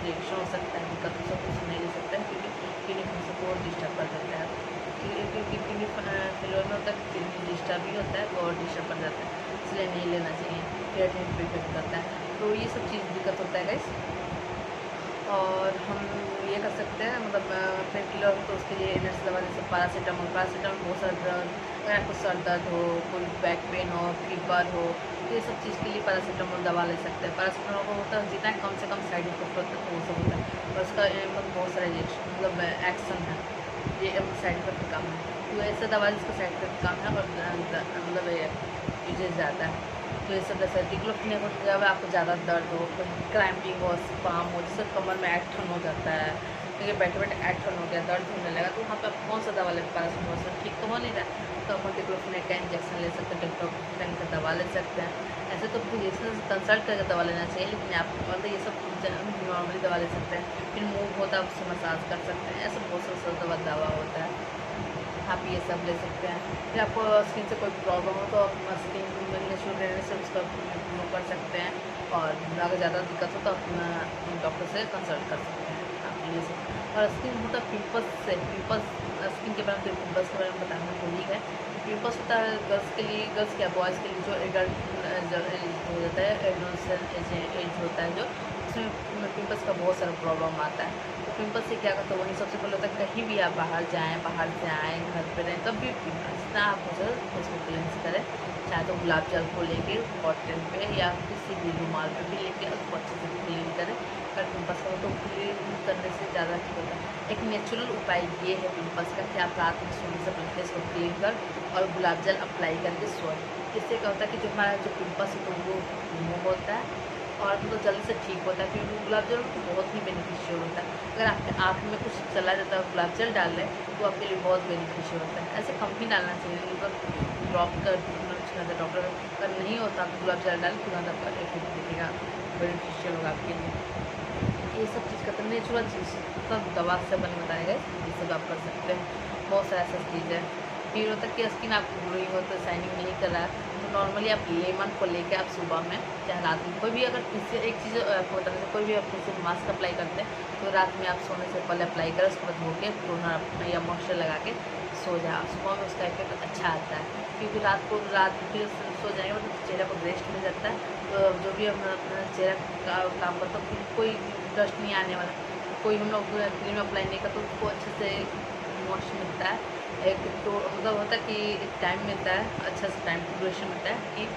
रिएक्शन हो सकता है, दिक्कत हो सकता है, उसको नहीं ले सकते हैं, क्योंकि किडनी फंक्शन को और डिस्टर्ब कर देता है। क्योंकि किडनी फेलियर में होता है, किडनी डिस्टर्ब भी होता है, तो और डिस्टर्ब कर जाता है, इसलिए नहीं लेना चाहिए, क्रिएटिनिन पे इफेक्ट करता है, तो ये सब चीज़ दिक्कत होता है गाइस। और हम ये कर सकते हैं, मतलब पेन किलर हो तो उसके लिए एनर्स दवा, जैसे पैरासीटामोल बहुत सारा ड्रग, अगर आपको सर दर्द हो, कोई बैक पेन हो, फीवर हो, तो ये सब चीज़ के लिए पैरासीटामोल दवा ले सकते हैं। पैरासीटामोल को होता है जितना कम से कम साइड इफेक्ट होता है, तो वो सब होता है, और उसका मतलब बहुत सारा रिएक्शन मतलब एक्शन है, ये साइड इफेक्ट कम है, तो ऐसा दवा जिसका साइड इफेक्ट कम है और मतलब यूजेज ज़्यादा है, तो ये सब जैसे डिक्लोफिनेक हो, जब आपको ज़्यादा दर्द हो, क्रैम्पिंग हो, स्पाम हो, जिससे कमर में एक्शन हो जाता है, क्योंकि बैठे बैठे एक्शन हो गया, दर्द होने लगा, तो वहाँ पे आप कौन सा दवा ले, पैरासीटामोल से ठीक तो हो नहीं रहा, तो अपन डिक्लोफिनेक का इंजेक्शन ले सकते हैं, डिक्लोफिनेक का दवा ले सकते हैं। ऐसे तो फिजिशियन से कंसल्ट करके दवा लेना चाहिए, लेकिन आप मतलब ये सब नॉर्मली दवा ले सकते हैं। फिर मूव होता है उससे मसाज कर सकते हैं, ऐसा बहुत सारा दवा होता है, आप ये सब ले सकते हैं। फिर आपको स्किन से कोई प्रॉब्लम हो तो आप स्किन नेचुरल रहने से उसका इम्प्रूव कर सकते हैं, और अगर ज़्यादा दिक्कत हो तो अपना डॉक्टर से कंसल्ट कर सकते हैं, आप ये सब। और स्किन होता है पिम्पल्स से, पिम्पल्स स्किन के बारे में, पिम्पल्स के बारे में बताना भूल ही गए। पिम्पल्स होता है गर्ल्स के लिए, गर्ल्स क्या बॉयज़ के लिए, जो एडल्ट हो जाता है, एडोलसेंट एज होता है, जो उसमें पिम्पल्स का बहुत सारा प्रॉब्लम आता है। तो पिम्पल्स से क्या करता है, वही सबसे पहले होता है कहीं भी आप बाहर जाएँ, बाहर से आएँ, घर पे रहें, तब भी पिम्पल्स ना आप हो सके उसको क्लेंस करें, चाहे तो गुलाब जल को लेके कॉटन पे या किसी भी रुमाल पे भी लेके उसको अच्छे से क्लीन करें। अगर पिम्पल्स का हो तो क्लीन करने से ज़्यादा ठीक होता है। एक नेचुरल उपाय ये है पिम्पल्स का कि आप रात में सोने से पहले इसको क्लीन कर और गुलाब जल अप्लाई करके सोएं। इससे क्या होता है कि जो हमारा जो पिम्पल्स है तो वो रिमूव होता है और मतलब जल्दी से ठीक होता है, क्योंकि गुलाब जल तो बहुत ही बेनिफिशियल होता है। अगर आपके आँख में कुछ चला जाता है गुलाब जल डाल लें तो आपके लिए बहुत बेनिफिशियल होता है। ऐसे कम ही डालना चाहिए, मतलब डॉक्टर अगर नहीं होता तो गुलाब जल डाल तुरंत आपका इफेक्ट दिखेगा, बेनिफिशियल होगा आपके लिए। ये सब चीज़ का तो नेचुरल चीज़ सब दवा से बने बताया गया, ये सब आप कर सकते हैं। बहुत सारा ऐसा चीज़ है फील होता है कि स्किन आपकी ग्लोइंग होता है, शाइनिंग नहीं कर रहा है, तो नॉर्मली आप लेमन को लेके आप सुबह में या रात में कोई भी अगर किसी एक चीज़ आपको बताने से कोई भी आप किसी मास्क अप्लाई करते हैं तो रात में आप सोने से पहले अप्लाई करें, उसके बाद धो के टोनर या मॉइस्चर लगा के सो जाए। सुबह में उसका इफेक्ट अच्छा आता है, क्योंकि रात फिर सो जाएंगे मतलब चेहरा को रेस्ट मिल जाता है। तो जो भी हम अपना चेहरा का काम करते हैं कोई डस्ट नहीं आने वाला, कोई हम लोग क्रीम अप्लाई नहीं करते उसको अच्छे से मॉइस्चर मिलता है, एक तो मतलब होता है कि टाइम मिलता है, अच्छा से टाइम ड्यूरेशन मिलता है कि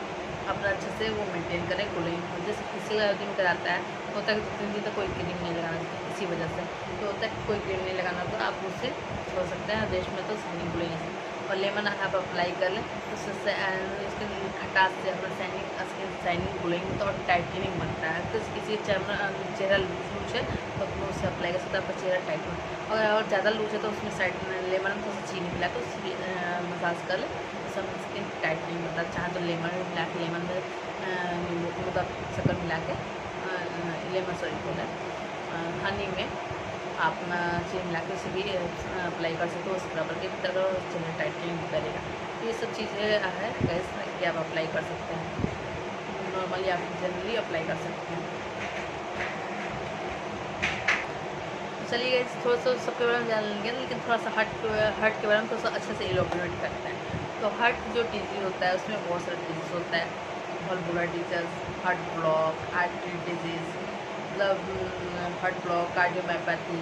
अपना अच्छे से वो मेंटेन करें ग्लोइंग। जैसे किसी का दिन कराता है होता है कि 2-3 दिन तक कोई क्रीम नहीं लगाना, इसी वजह से तो होता है कि कोई क्रीम नहीं लगाना, तो आप उससे छोड़ सकते हैं रेस्ट में तो शाइनिंग ग्लोइंग। और लेमन आप अप्लाई कर लें तो उससे इसके खटास से अपना स्किन शाइनिंग ग्लोइंग तो और टाइटनिंग बनता है। तो किसी चेहरा लूज है तो अपने उससे अप्लाई कर सकते हैं, आपका चेहरा टाइट हो। और ज़्यादा लूज है तो उसमें साइड लेमन में थोड़ा चीनी मिला के उससे मसाज कर ले, सब स्किन टाइटनिंग बनता है। चाहे तो लेमन में मिला के लेमन में नींबू मतलब शक्कर मिला के हनी में आप चीनी मिला के उसे भी अप्लाई कर सकते हो स्क्रबर के तरह, चेहरा टाइटनिंग करेगा। तो ये सब चीज़ें है गैस कि आप अप्लाई कर सकते हैं, नॉर्मली आप जनरली अप्लाई कर सकते हैं। चलिए थोड़ा सा सबके बारे में जान लेंगे, लेकिन थोड़ा सा हार्ट के बारे में थोड़ा सा अच्छे से इलोबरेट करते हैं। तो हार्ट जो डिजीज़ होता है उसमें बहुत सारे डिजीज़ होता है, valvular disease, heart block, artery disease, मतलब heart block, cardiomyopathy,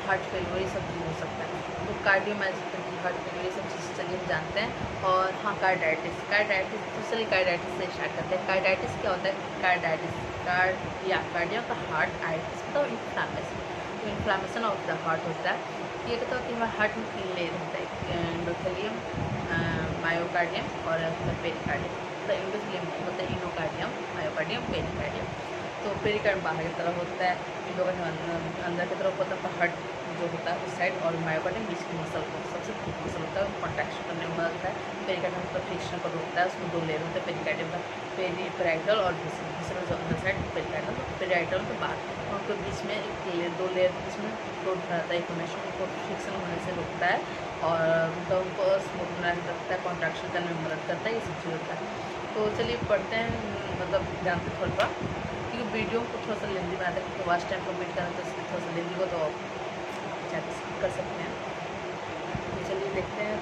heart failure, ये सब चीज़ हो सकता है। तो कार्डियोमायोपैथी, हार्ट फेलियर, ये सब चीज़ चलिए हम जानते हैं। और हाँ कार्डाइटिस तो चलिए कार्डाइटिस से स्टार्ट करते हैं। कार्डाइटिस क्या होता है? कार्डिया का हार्ट, आइटिस मतलब इन्फ्लामेशन, तो इन्फ्लामेशन ऑफ द हार्ट होता है। ये कहता है कि हमारे हार्ट में 3 लेयर होता है, एंडोथेलियम, मायोकार्डियम और पेरिकार्डियम। मतलब एंडोथेलियम मतलब इनोकार्डियम, मायोकार्डियम, पेरिकार्डियम। तो पेरिकार्डियम बाहर की तरफ होता है, इनोकार्डियम अंदर की तरफ होता है, हार्ट जो होता है उस साइड, और मायोकार्डियम बीच की मसल को सबसे थिक मसल होता है, कॉन्ट्रैक्शन करने में मदद है। पेरिकार्डियम का फ्रिक्शन को रोकता है, उसमें 2 लेयर होते हैं पेरिकार्डियम का, पेराइटल और विसरल जो अंदर साइड पेरिकार्डियम, पेराइटल के बाद उनके बीच में एक लेयर 2 लेयर बीच में रोक रहता है, इन्फॉर्मेशन को फ्रिक्शन होने से रोकता है और मतलब उनको स्मूथ बनाने रखता है, कॉन्ट्रैक्शन करने में मदद करता है, ये सब चीज़ होता है। तो चलिए पढ़ते हैं, मतलब जानते थोड़ा सा, क्योंकि वीडियो को थोड़ा सा लेंदी बनाते हैं, क्योंकि वास्ट टाइम कंप्लीट करना तो इसलिए थोड़ा सा लेंदी को तो कर सकते हैं। तो चलिए देखते हैं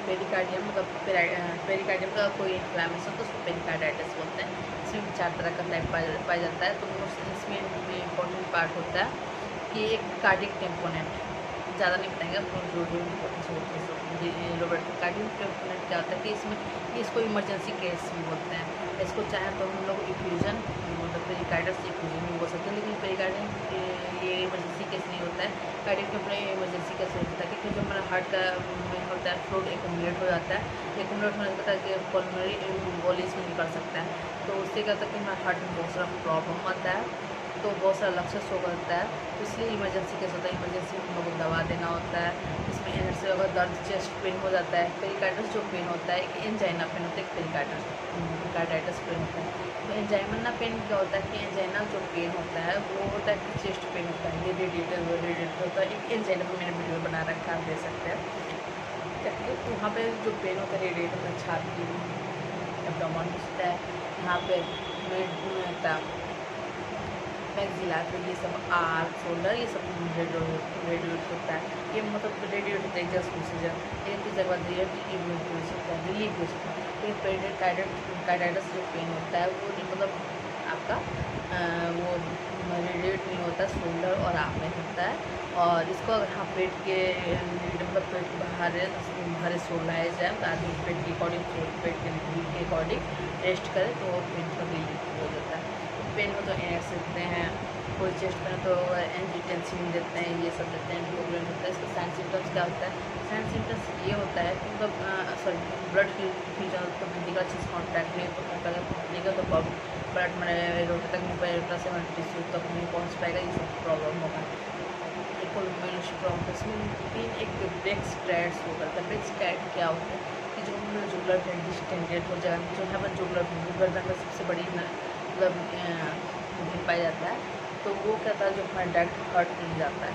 पेरिकार्डियम मतलब पेरिकार्डियम का कोई इन्फ्लामेशन तो उसको पेरिकार्डाइटिस बोलते हैं। इसमें 4 तरह का टाइप पाया जाता है। तो इसमें इम्पोर्टेंट पार्ट होता है कि एक कार्डियक टेम्पोनेंट, ज़्यादा नहीं बताएंगे जो जो इम्पोर्टेंस होती है रोबोट। कार्डियक टेम्पोनेंट क्या होता है कि इसको इमरजेंसी केस भी बोलते हैं। इसको चाहे तो हम लोग इफ्यूजन मतलब पेरिकार्डस इफ्यूजन भी बोल सकते हैं, लेकिन पेरिकार्डियम ये इमरजेंसी केस नहीं होता है। कार्डियक टेम्पोनेंट इमरजेंसी केस होता है क्योंकि जो हमारा हार्ट का में होता है फ्लूइड एक्युमुलेट हो जाता है, एक्युमुलेट होने से कि पल्मोनरी एम्बोलिज्म नहीं कर सकता है। तो उससे क्या होता है कि हमारे हार्ट में बहुत सारा प्रॉब्लम आता है, तो बहुत सारा लक्षण शो करता है, तो इसलिए इमरजेंसी केस होता है। इमरजेंसी में हम लोगों को दवा देना होता है। इसमें एनर्जी अगर दर्द, चेस्ट पेन हो जाता है, पेरिकार्डस जो पेन होता है, एक एंजाइना पेन होता है, एक पेरिकार्डाइटिस पेन होता है। तो एंजाइना पेन क्या होता है कि एंजाइना जो पेन होता है वो होता है कि चेस्ट पेन होता है, ये रेडिएटर होता है। एक एंजाइना पर मैंने वीडियो बना रखा है, आप देख सकते हैं। तो वहाँ पे जो पेन होता है रेडिएटर में छाती, एब्डोमेन होता है, यहाँ पे मैक्सिला, तो ये सब आर्म, शोल्डर, ये सब रेडिएट होता है। ये मतलब रेडिएट होता है जस्ट ऑक्सीजन, एक कुछ जगह रिलीफ हो सकता है, रिलीफ हो सकता है। तो पेरिकार्डाइटिस जो पेन होता है वो नहीं मतलब आपका वो रेडिएट नहीं होता, शोल्डर और आर्म में होता है। और इसको अगर हाँ पेट के मतलब पेट के बाहर सोलाया जाए तो आदमी पेट के अकॉर्डिंग, पेट के नीड के अकॉर्डिंग रेस्ट करे तो पेन का रिलीफ हो जाता है। पेन हो तो एनेक्स देते हैं, कोई चेस्ट पेन तो एंजीटेंसिन देते हैं, ये सब देते हैं, प्रोग्राम होता है। इसका साइन सिम्टम्स क्या होता है? साइन सिम्टम्स ये होता है कि मतलब ब्लड फ्यूजन तो फिजिकल अच्छे से कॉन्टैक्ट नहीं तो ब्लड मैंने रोटे तक नहीं पाएगा, से टिश्यू तक नहीं पहुँच पाएगा, ये सब प्रॉब्लम होगा। एक ब्रेक स्ट्रैट्स होगा। ब्रेक स्ट्रैट क्या होता है कि जो जुगुलर भेंट डिस्टेंडेड हो जाएगा, जो है जुगुलर गर्दन में सबसे बड़ी मतलब पाया जाता है, तो वो क्या था जो हमारा डायरेक्ट हार्ट में जाता है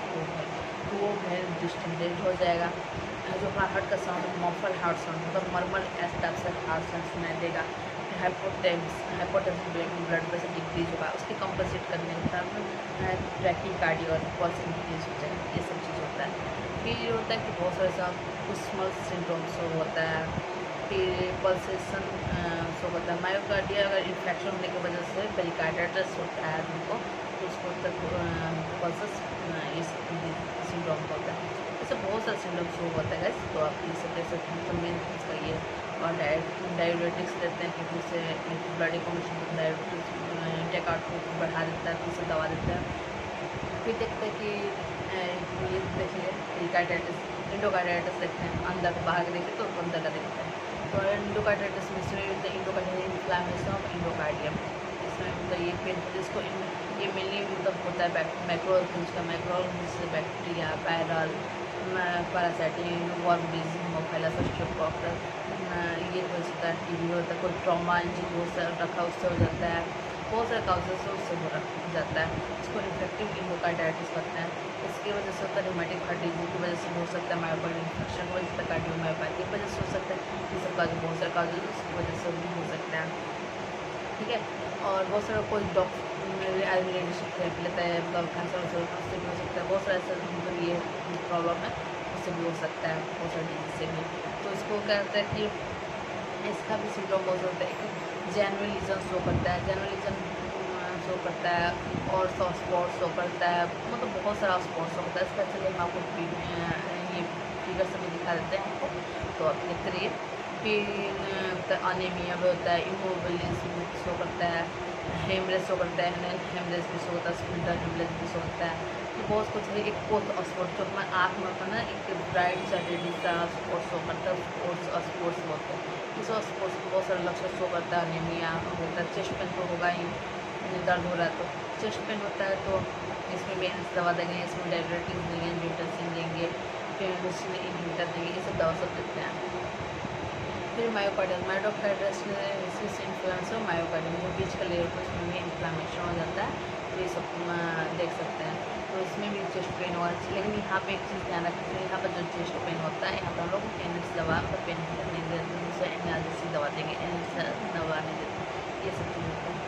तो वो भेंट डिस्टेंडेड हो जाएगा। जो हमारा हार्ट का साउंड है मफल हार्ट साउंड, मतलब मरमल ऐसे टाइप से हार्ट साउंड सुनाई देगा। हाइपोटेंसिव ब्लड प्रेशर डिक्रीज होगा, उसकी कंपनसेट करने के साथ ब्रैकीकार्डिया और पल्स इंक्रीज हो जाएगा, ये सब चीज़ होता है। फिर ये होता है कि बहुत सारे सा कुस्मल सिंड्रोम शो होता है, फिर पल्सेशन शो होता है। मायोकार्डिया अगर इन्फेक्शन होने की वजह से पेरिकार्डाइटिस होता है आदमी को, तो उसको तक पल्सेस ये सिंड्रोम होता है। ऐसे बहुत सारे सिंड्रोम शो होता है, तो आप ये सब देख सकते हैं। तो मेन इसका ये और डायबिटिक्स लेते हैं क्योंकि उससे ब्लड कमीशन डायबिटिक्स टेकआउट को बढ़ा देता है, तो उसे दवा देता है। फिर देखते हैं कि ये देखिए रिकार्डाइटिस इंडोकार्डाइटिस देखते हैं, अंदर बाहर का देखते तो अंदर का देखते हैं। तो इंडोकार्डाइटिस में इसमें इंडोकार्डियम इन्फ्लामेशन ऑफ इंडोकार्डियम, इसमें मतलब ये पेन जिसको ये मेनली मतलब होता है माइक्रोऑर्गेनिज्म का, माइक्रोऑर्गेनिज्म से bacteria viral parasitic worm disease haemophilus streptococcus, ये हो सकता है टीबी होता है, कोई ट्रॉमा इंजरी हो रखा उससे हो जाता है, बहुत सारे काउजेज से उससे हो जाता है। इसको इन्फेक्टिव इंडोकार्डाइटिस करते हैं। इसकी वजह से होता है रूमेटिक हार्ट डिजीज की वजह से हो सकता है, मायोकार्डियल इन्फेक्शन की वजह से, कार्डियोमायोपैथी की वजह से हो सकता है। ये सब काज बहुत सारे काउजेज उसकी वजह से भी हो सकता है, ठीक है। और बहुत सारा कोई डॉक्टर आयुर्वेदिक थेरेपी लेता है, कैंसर उससे भी हो सकता है, बहुत सारा ऐसा मतलब ये प्रॉब्लम है उससे भी हो सकता है, बहुत सारे डिजीज से भी। तो इसको क्या होता है कि इसका भी सिम्टम बहुत होता है कि जेनुअल लीजन शो करता है, जेनुअल लीजन शो करता है और स्पॉट शो करता है, मतलब बहुत सारा स्पॉट शो करता है। इसका चलिए हम आपको ये फिगर से भी दिखा देते हैं आपको, तो आप देखते रहिए। फिर अनेमिया भी होता है, इमोबिलिज्म शो करता है, हेमरेज शो करता है, हेमरेज भी शो होता है, स्पिंडल हेमरेज भी शो होता है। तो बहुत कुछ है। एक पोस्ट स्पोर्ट जो हमारे आँख में होता है ना, एक ब्राइट सा रेडी सा स्पोर्ट शो करता है, स्पोर्ट्स बोलते हैं। इस स्पोर्ट्स को बहुत सारे लक्षण शो करता है, अनेमिया होता है, चेस्ट पेन तो होगा ही, दर्द हो रहा है तो चेस्ट पेन होता है, तो इसमें मेन दवा देंगे, इसमें डायबिटीज देंगे, न्यूट्रिशन देंगे, फिर इसमें इनहिबिटर देंगे, ये सब दवा सब देते हैं। फिर मायोकार्डाइटिस से इन्फ्लुएंस हो मायोकार्डियम जो बीच का लेयर पर उसमें भी इन्फ्लामेशन हो जाता है, तो ये सब देख सकते हैं। तो इसमें भी चेस्ट पेन होगा, लेकिन यहाँ पे एक चीज़ ध्यान रखें, यहाँ पर जो चेस्ट पेन होता है यहाँ पर हम लोग एनएक्स दवा पर पेन किलर नहीं देते, दूसरा एनालिसिस दवा देंगे, एनएक्स दवा नहीं देते, ये सब चीज़ होता है।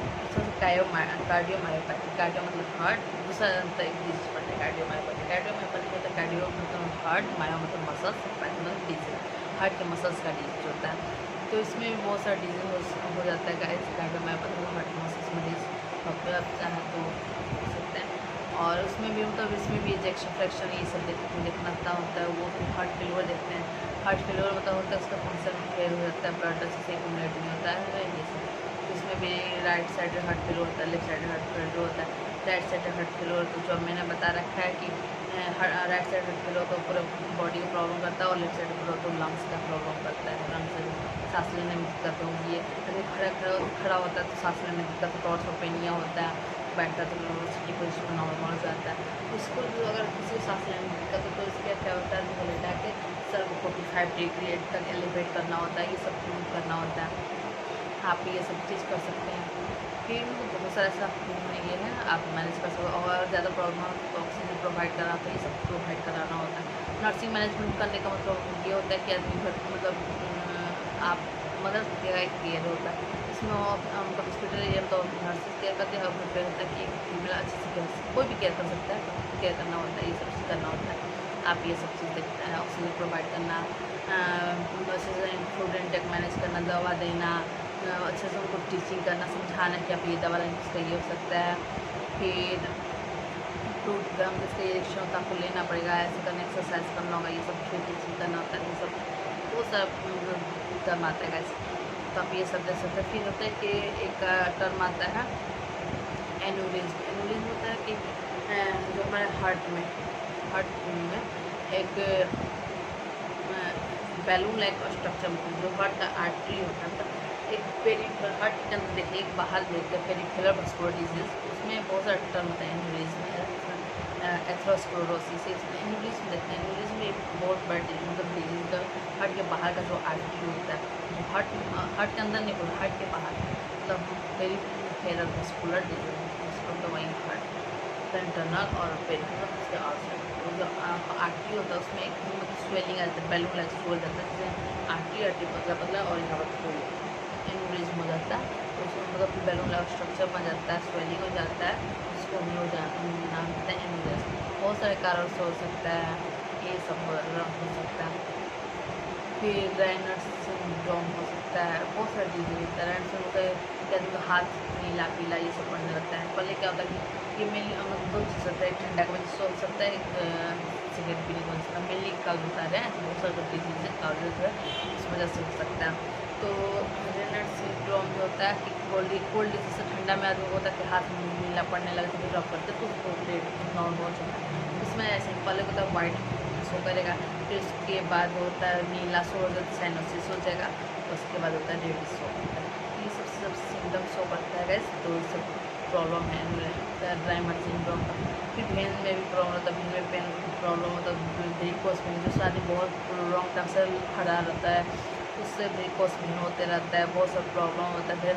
कार्डियोमायोपैथी, कार्डियो मतलब हार्ट, दूसरा डिजीज पड़ता है कार्डियोमायोपैथी। कार्डियोमायोपैथी मतलब कार्डियो मतलब हार्ट, मायो मतलब मसल्स, पैथी मतलब डिजीज, हार्ट के मसल्स का डिजीज होता है। तो इसमें भी बहुत सारा डिजीज हो जाता है गाइस, कार्डियोमायोपैथी हार्ट के मसल्स में डिजीज आप चाहें तो हो सकते हैं। और उसमें भी मतलब इसमें भी इजेक्शन फ्रैक्शन ये सब देखना होता है, वो तो हार्ट फेलियर देखते हैं। हार्ट फेलियर मतलब होता है उसका फंक्शन फेल हो जाता है, ब्लड अच्छे से एक्यूमुलेट नहीं होता है, ये सब। इसमें भी राइट साइड हार्ट फेलियर होता है, लेफ्ट साइड हार्ट फेलियर होता है। राइट साइड हार्ट फेलियर तो जो मैंने बता रखा है कि राइट साइड हार्ट फेलियर तो पूरे बॉडी का प्रॉब्लम करता है, और लेफ्ट साइड फेलियर तो लंग्स का प्रॉब्लम करता है, लंग्स से सांस लेने में दिक्कत होगी। अगर खड़ा होता है तो सांस लेने में दिक्कत होता है, और सोपेनिया होता है, बैठता तो सिटी पोजिशन नॉर्मल हो जाता है। उसको अगर किसी को सांस लेने में दिक्कत हो तो इसके क्या होता है, तो लेटा के सर को 45 डिग्री तक एलिवेट करना होता है, ये सब करना होता है। आप ये सब चीज़ कर सकते हैं। फिर बहुत सारा ऐसा ये है, आप मैनेज कर सकते हो। और ज़्यादा प्रॉब्लम हो तो ऑक्सीजन प्रोवाइड कराना, तो ये सब प्रोवाइड कराना होता है। नर्सिंग मैनेजमेंट करने का मतलब ये होता है कि आदमी मतलब आप मदद देगा, एक केयर होता है इसमें। मतलब हॉस्पिटल एरिया में तो नर्सेज केयर करते हैं, और प्रिपेयर होता है कि फीमेल अच्छे से कोई भी केयर कर सकता है, केयर करना होता है, ये सब चीज़ करना होता है। आप ये सब चीज़ देखते हैं, ऑक्सीजन प्रोवाइड करना, फूड इनटेक मैनेज करना, दवा देना, अच्छे से उनको टीचिंग करना, समझाना कि आप ये दवा लेंगे इसका ये हो सकता है। फिर फ्रूट गम जिसका ये रिएक्शन होता है आपको लेना पड़ेगा, ऐसे करना, एक्सरसाइज करना होगा, ये सब फिर टीचिंग करना होता है, ये सब वो सब टर्म आता है ऐसे। तो आप ये सब देख सकते हैं। फिर होता है कि एक टर्म आता है एन्यूरिज्म। एन्यूरिज्म होता है कि जो हमारे हार्ट में एक बैलून लाइक स्ट्रक्चर, मतलब जो हार्ट का आर्टरी होता है, एक पेरिफेरल हार्ट के अंदर देखिए, एक बाहर देखते हैं पेरिफेरल वास्कुलर डिजीज, उसमें बहुत सारा टर्म होता है एन्यूरिज्म, एथेरोस्क्लेरोसिस, इसमें एन्यूरिज्म देखते हैं। एन्यूरिज्म भी बहुत बड़ा डिजीज, मतलब डिजीज का हार्ट के बाहर का जो आर्टरी होता है, जो हार्ट के अंदर नहीं होता, हार्ट के बाहर, मतलब पेरिफेरल वास्कुलर डिजीज, उसको तो वही हार्ट होता है इंटरनल और पेरिफेरल उसके आउटसाइड। तो जो आर्टरी होता है उसमें एक मतलब स्वेलिंग आ जाता है, बैलून ऐसे फूल जाता है, जैसे आर्टरी पतला पतला और यहाँ पर फूल एनोरिज्म हो जाता है। तो उसमें मतलब बैलून वाला स्ट्रक्चर बन जाता है, स्वेलिंग हो जाता है, उसको नाम देते हैं एनोरिज्म। बहुत सारे कारण से हो सकता है, ये सब हो सकता है। फिर रायनर्स सिंड्रोम हो सकता है, बहुत सारी चीज़ें होता है। रायनर्स सिंड्रोम क्या तो हाथ नीला पीला ये सब पड़ने लगता है। पहले क्या होता है कि ये मेनली मतलब दो चीज़ होता है, ठंडा का वजह से हो सकता है, सिगरेट पीने की वजह से मेनली काउज बता रहे हैं, ऐसे बहुत सारी डिजीज है काउज है इस वजह से हो सकता है। तो रायनर्स सिंड्रोम जो होता है कि कोल्ड जैसे ठंडा में आदमी होता है कि हाथ नीला पड़ने लगता है, रफ करते तो उसको नॉर्मल हो जाता है। इसमें ऐसे पहले होता है वाइट शो करेगा, फिर उसके बाद होता है नीला शो हो जाता है, साइनोसिस हो जाएगा, उसके बाद होता है रेडिस शो करता है। ये सब सिम्टम शो करता है गैस। तो ये सब प्रॉब्लम है रायनर्स सिंड्रोम का। फिर भेन में भी प्रॉब्लम होता है, भेन में पेन प्रॉब्लम होता है, वेरिकोस वेन जो शादी बहुत लॉन्ग टाइम से खड़ा रहता है उससे वेरिकोस वेन होते रहता है, बहुत सब प्रॉब्लम होता है। फिर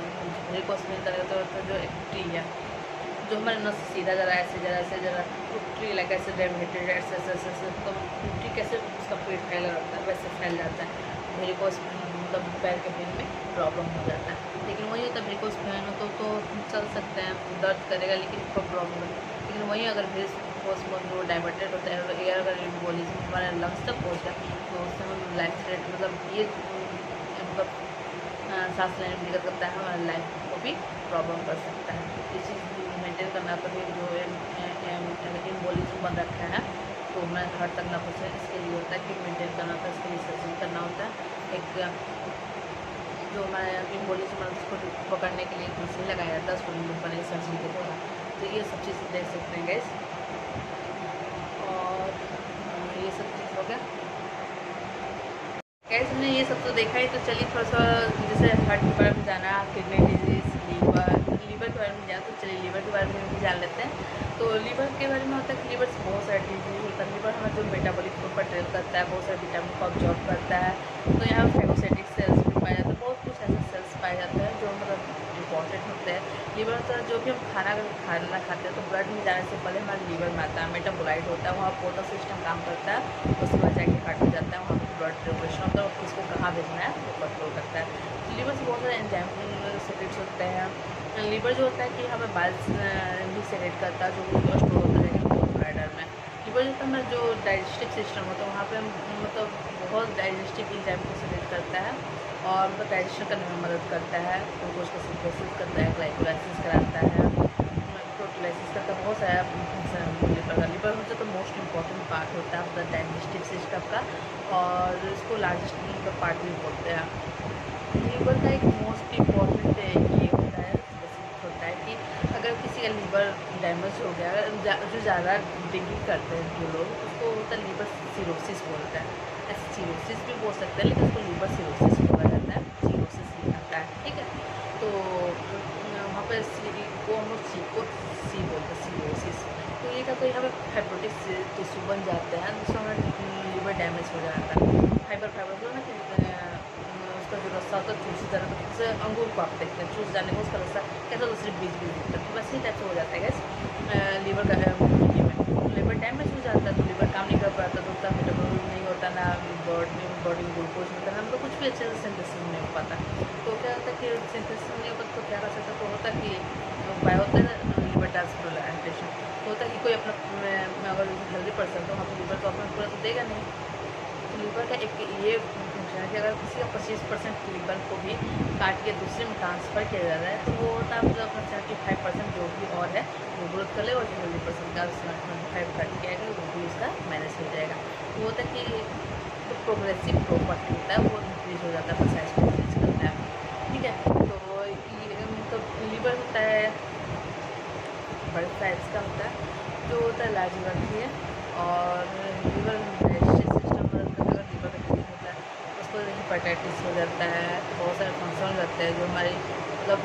वेरिकोस वेन का जो एक्टी है जो हमारे नस सीधा जरा टूटी लगा ऐसे डेमेटेड ऐसे तो टूटी कैसे उसका पेट फैला रहता है वैसे फैल जाता है। वेरिकोस मतलब पैर के पेन में प्रॉब्लम हो जाता है। लेकिन वही होता है वेरिकोस वेन हो तो चल सकते हैं, दर्द करेगा लेकिन कोई प्रॉब्लम नहीं। लेकिन वही अगर वेरिकोस वेन जो डाइवर्टेड होता है और एयर अगर एम्बोलिज्म हमारे लंग्स तक पहुँच गया तो उससे हम लाइफ थ्रेट मतलब ये मतलब सांस लेने में दिक्कत करता है, हमारे लाइफ को भी प्रॉब्लम कर सकता है। ये चीज़ मेंटेन करना तो फिर जो एम्बोलिज्म बन रखा है तो मैं हर तक ना पहुँचे इसके लिए होता है कि मेंटेन करना होता है, इसके लिए सर्जरी करना होता है। एक जो हमारे एम्बोलिज्म उसको पकड़ने के लिए एक मशीन लगाया जाता है, उसको रिमूव करने की सर्जरी के द्वारा। तो ये सब चीज़ देख सकते हैं गैस। और ये सब चीज़ हो गया गैस। हमने ये सब तो देखा ही, तो चलिए थोड़ा सा जैसे हार्ट के बारे में जाना, किडनी डिजीज़, लीवर के बारे में जाना, तो चलिए लीवर के बारे में भी जान लेते हैं। तो लीवर के बारे में होता है कि लीवर से बहुत सारे डिजीज होता है। लीवर हमारा जो मेटाबॉलिक को कंट्रोल करता है, बहुत सारे विटामिन को ऑब्जॉर्व करता है। तो यहाँ फेगोसाइटिक सेल्स भी पाए जाते हैं, बहुत कुछ ऐसे सेल्स पाए जाते हैं जो मतलब इंपॉर्टेंट होते हैं। लीवर होता है जो भी हम खाना खाते हैं तो ब्लड में जाने से पहले हमारे लीवर में आता है, मेटाबोलाइट होता है, वहाँ पोर्टल सिस्टम काम करता है, उसके बाद जाके हार्ट में जाता है, वहाँ पर ब्लड रेगुलेशन होता है और किसको कहाँ भेजना है वो कंट्रोल करता है। तो लीवर से बहुत सारे एंजाइम सेक्रेट्स होते हैं। लीवर जो होता है कि हमें बाइल्स भी सेक्रेट करता है जो स्टोर होता है गॉल ब्लैडर में। लीवर जो होता है हमारा जो डाइजेस्टिव सिस्टम होता है वहाँ पे मतलब बहुत डाइजेस्टिव एंजाइम को सेक्रेट करता है और मतलब डाइजेशन करने में मदद करता है, ग्लूकोज का सिंथेसिस करता है, ग्लाइकोलाइसिस कराता है, प्रोटीलाइसिस करता है, बहुत सारा फंक्शन लीवर का। लीवर मुझे तो मोस्ट इंपॉर्टेंट पार्ट होता है मतलब डाइजेस्टिव सिस्टम का और इसको लार्जेस्ट पार्ट भी बोलते हैं। लीवर का एक मोस्ट इम्पॉर्टेंट ये होता है कि अगर किसी का लीवर डैमेज हो गया, जो ज़्यादा ड्रिंकिंग करते हैं जो लोग उसको होता है लीवर सिरोसिस बोलते हैं। ऐसे सिरोसिस भी बोल सकते हैं लेकिन उसको लीवर सिरोसिस बोला जाता है, सिरोसिस ही आता है, ठीक है। तो वहाँ पर सी को हम लोग सी को सी बोलते हैं, सिरोसिस। तो ये क्या तो यहाँ पर फाइब्रोटिक टिश्यू बन जाते हैं जिसमें हमारा लीवर डैमेज हो जाता है। फाइबर जो ना कि उसका जो रस्सा होता है चूस जाना, तो जैसे अंगूर को आप देखते हैं चूस जाने को उसका रस्सा कैसा दूसरे बीज दिखता है, तो वैसे ही टाइप से हो जाता है गैस लीवर का। लीवर डैमेज हो जाता है तो लीवर काम नहीं कर पाता, तो उसका मेटाबॉलिज्म नहीं होता, ना बॉडी में ग्लूकोज होता है, हम लोग कुछ भी अच्छे से सिंथेसिस नहीं हो पाता। तो क्या होता है कि सिंथेसिस नहीं हो पाता तो क्या कर सकते हैं, तो होता है कि उपाय होता है लीवर ट्रांसप्लांटेशन। तो होता है कि कोई अपना अगर हेल्दी पर्सन तो वहाँ पर लीवर तो अपना पूरा तो देगा नहीं। तो लीवर का एक ये फंक्शन है कि अगर किसी का 25% लीवर को भी काट के दूसरे में ट्रांसफ़र किया जा रहा है तो वो होता है मतलब अपना 75% जो भी और है वो ग्रोथ कर लेगा और जो 20% का 75 काट के आएगा वो भी उसका मैनेज हो जाएगा। तो वो होता है कि जो प्रोग्रेसिव प्रॉपर्टी होता है वो इंक्रीज हो जाता है, साइज को इंक्रीज करता है, ठीक है। तो ये मतलब लीवर होता है बड़े साइज का होता है, जो होता है लार्ज लीवर भी है। और लीवर डाइजेस्टिव सिस्टम मदद करता है, लीवर का डिजीज होता है उसको हेपेटाइटिस हो जाता है, बहुत सारे फंक्शन हो जाते हैं जो हमारी मतलब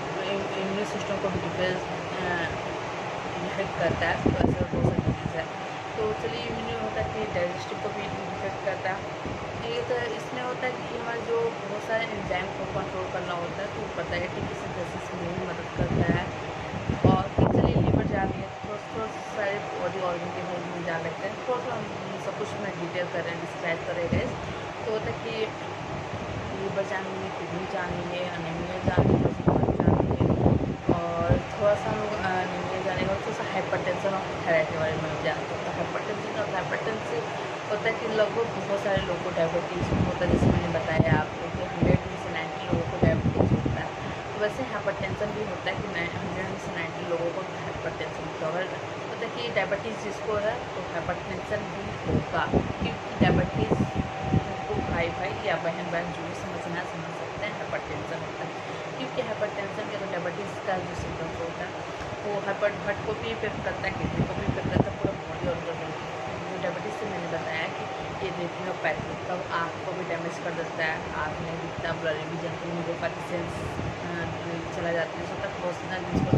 इम्यून सिस्टम को भी डिफेंस इफेक्ट करता है। तो ऐसे बहुत सारी डिजीज़ है। तो चलिए इम्यून होता है कि डाइजेस्टिव को भी इफेक्ट करता है। ये तो इसमें होता है कि हमारे जो बहुत सारे एंजाइम को कंट्रोल करना होता है तो पता है कि सिंथेसिस में भी मदद करता है। और फिर चलिए लीवर जा रही है तो थोड़ा सारे सकते हैं। थोड़ा सा सब कुछ मैं डिटेल कर रहे हैं, डिस्क्राइब कर रहे हैं। तो होता है कि लीवर जानेंगे, किडनी जानेंगे, अनीमिया जानेंगे, स्टमक जानेंगे, और थोड़ा सा हम लोग अनीमिया जानेंगे, और थोड़ा सा हाइपरटेंशन और थायराइड के बारे में जानते हैं। तो हाइपरटेंशन होता है कि लगभग बहुत सारे लोगों को डायबिटीज़ होता है, जैसे मैंने बताया आपको कि 100 में से 90 लोगों को डायबिटीज़ होता है। तो वैसे हाइपरटेंशन भी होता है कि 100 में से 90 लोगों को हाइपरटेंशन होता है। अगर होता है कि डायबिटीज़ जिसको है तो हाइपरटेंशन भी होगा, क्योंकि डायबिटीज़ को भाई या बहन जो भी समझ सकते हैं हाइपरटेंशन होता है। क्योंकि हाइपरटेंशन के तो डायबिटीज़ का जो सिम्टम्स होता है वो हार्ट को भी इफेक्ट करता है, किडनी को भी इफेक्ट करता है, पूरा बॉडी और डायबिटीज़ से मैंने बताया कि ये रेटिनोपैथी तब आँख को भी डैमेज कर देता है, आँख में दिखता ब्लर विजन को न्यूरोपैथी सेंस चला जाता है, जिसको तक रोशना जिसको